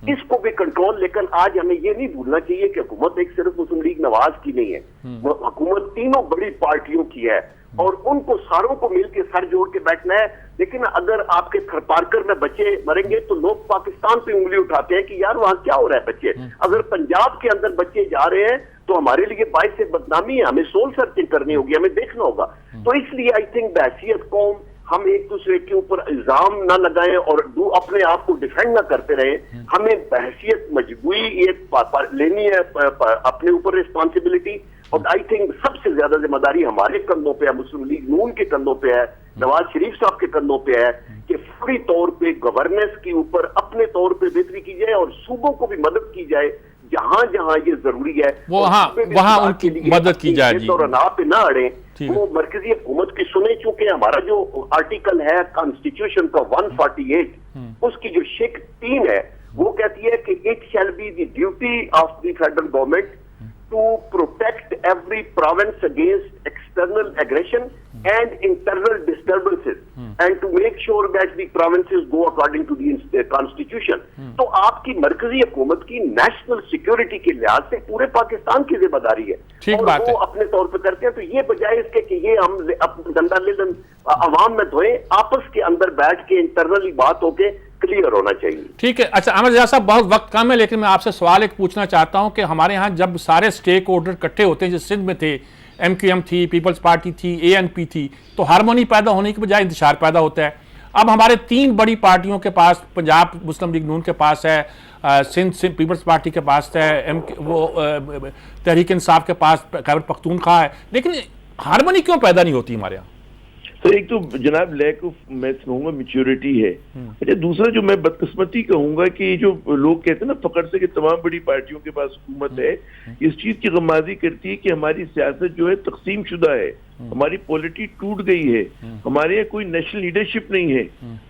C: इसको भी कंट्रोल, लेकिन आज हमें ये नहीं भूलना चाहिए कि हुकूमत एक सिर्फ मुस्लिम लीग नवाज की नहीं है, वो हुकूमत तीनों बड़ी पार्टियों की है और उनको सारों को मिलकर सर जोड़ के बैठना है। लेकिन अगर आपके थरपारकर में बच्चे मरेंगे तो लोग पाकिस्तान पे उंगली उठाते हैं कि यार वहां क्या हो रहा है बच्चे। अगर पंजाब के अंदर बच्चे जा रहे हैं तो हमारे लिए बाइस से बदनामी है, हमें सोल सर्चिंग करनी होगी, हमें देखना होगा। तो इसलिए आई थिंक बहसियत कौम हम एक दूसरे के ऊपर इल्जाम ना लगाएं और अपने आप को डिफेंड ना करते रहे। हमें बहसियत मजबूरी एक लेनी है, अपने ऊपर रिस्पॉन्सिबिलिटी, और आई थिंक सबसे ज्यादा जिम्मेदारी हमारे कंधों पे है, मुस्लिम लीग नून के कंधों पे है, नवाज शरीफ साहब के कंधों पे है कि फौरी तौर पे गवर्नेंस के ऊपर अपने तौर पे बेहतरी की जाए और सूबों को भी मदद की जाए जहां जहां ये जरूरी है,
B: वो वहां उनकी मदद की जाए जी,
C: और ना पे ना अड़े। वो मरकजी हुकूमत की सुने, चूंकि हमारा जो आर्टिकल है कॉन्स्टिट्यूशन का 148 उसकी जो शेख 3 है वो कहती है कि it shall be the duty of the federal government to protect every province against external aggression and internal disturbances and to make sure that the provinces go according to the constitution। तो आपकी मरकजी हुकूमत की नेशनल सिक्योरिटी के लिहाज से पूरे पाकिस्तान की जिम्मेदारी है और वो अपने तौर पे करते हैं। तो ये बजाय इसके कि ये हम गंदा लेलन अवाम में धोए, आपस के अंदर बैठ के इंटरनली बात होके क्लियर होना चाहिए।
B: ठीक है। अच्छा आमिर ज़िया साहब, बहुत वक्त कम है लेकिन मैं आपसे सवाल एक पूछना चाहता हूं कि हमारे यहाँ जब सारे स्टेक होल्डर इकट्ठे होते हैं, जो सिंध में थे MQM थी, पीपल्स पार्टी थी, ANP थी, तो हारमोनी पैदा होने के बजाय इंतशार पैदा होता है। अब हमारे 3 बड़ी पार्टियों के पास, पंजाब मुस्लिम लीग नून के पास है, सिंध पीपल्स पार्टी के पास है, तहरीक इंसाफ के पास खैबर पख्तूनख्वा है, लेकिन हारमोनी क्यों पैदा नहीं होती हमारे यहाँ?
D: तो एक तो जनाब लैक ऑफ, मैं कहूँगा, मैच्योरिटी है। अच्छा, दूसरा जो मैं बदकिस्मती कहूंगा कि जो लोग कहते हैं ना फखर से कि तमाम बड़ी पार्टियों के पास हुकूमत है, इस चीज की गमाजी करती है कि हमारी सियासत जो है तकसीम शुदा है, हमारी पॉलिटी टूट गई है, हमारे यहाँ कोई नेशनल लीडरशिप नहीं है।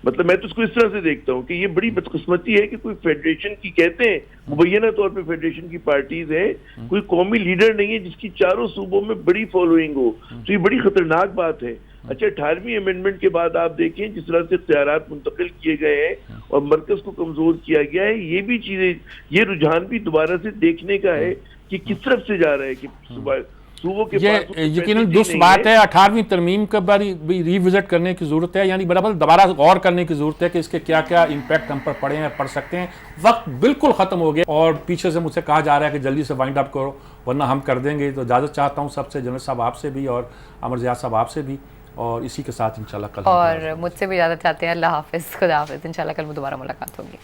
D: मतलब मैं तो उसको इस तरह से देखता हूँ कि ये बड़ी बदकिस्मती है कि कोई फेडरेशन की, कहते हैं मुबैना तौर पे फेडरेशन की पार्टीज है, कोई कौमी लीडर नहीं है जिसकी चारों सूबों में बड़ी फॉलोइंग हो। तो ये बड़ी खतरनाक बात है। अच्छा, 18वीं अमेंडमेंट के बाद आप देखें जिस तरह से इख्तियारात मुंतकिल किए गए हैं और मरकज को कमजोर किया गया है, ये भी चीजें, ये रुझान भी दोबारा से देखने का है कि किस तरफ से जा रहा है कि सूबों के
B: ये यकीनन दुरुस्त बात है। 18वीं तरमीम का भी रिविजिट करने की जरूरत है, यानी बराबर दोबारा गौर करने की जरूरत है कि इसके क्या क्या इम्पैक्ट हम पर पड़े हैं, पड़ सकते हैं। वक्त बिल्कुल खत्म हो गया और पीछे से मुझसे कहा जा रहा है कि जल्दी से वाइंड अप करो वरना हम कर देंगे। तो इजाजत चाहता हूँ सबसे, जनरल साहब आपसे भी और अमर ज़िया साहब आपसे भी, और इसी के साथ इंशाल्लाह कल
A: और मुझसे भी इजाज़त चाहते हैं। अल्लाह हाफिज़, खुदा हाफिज़। इंशाल्लाह कल दोबारा मुलाकात होगी।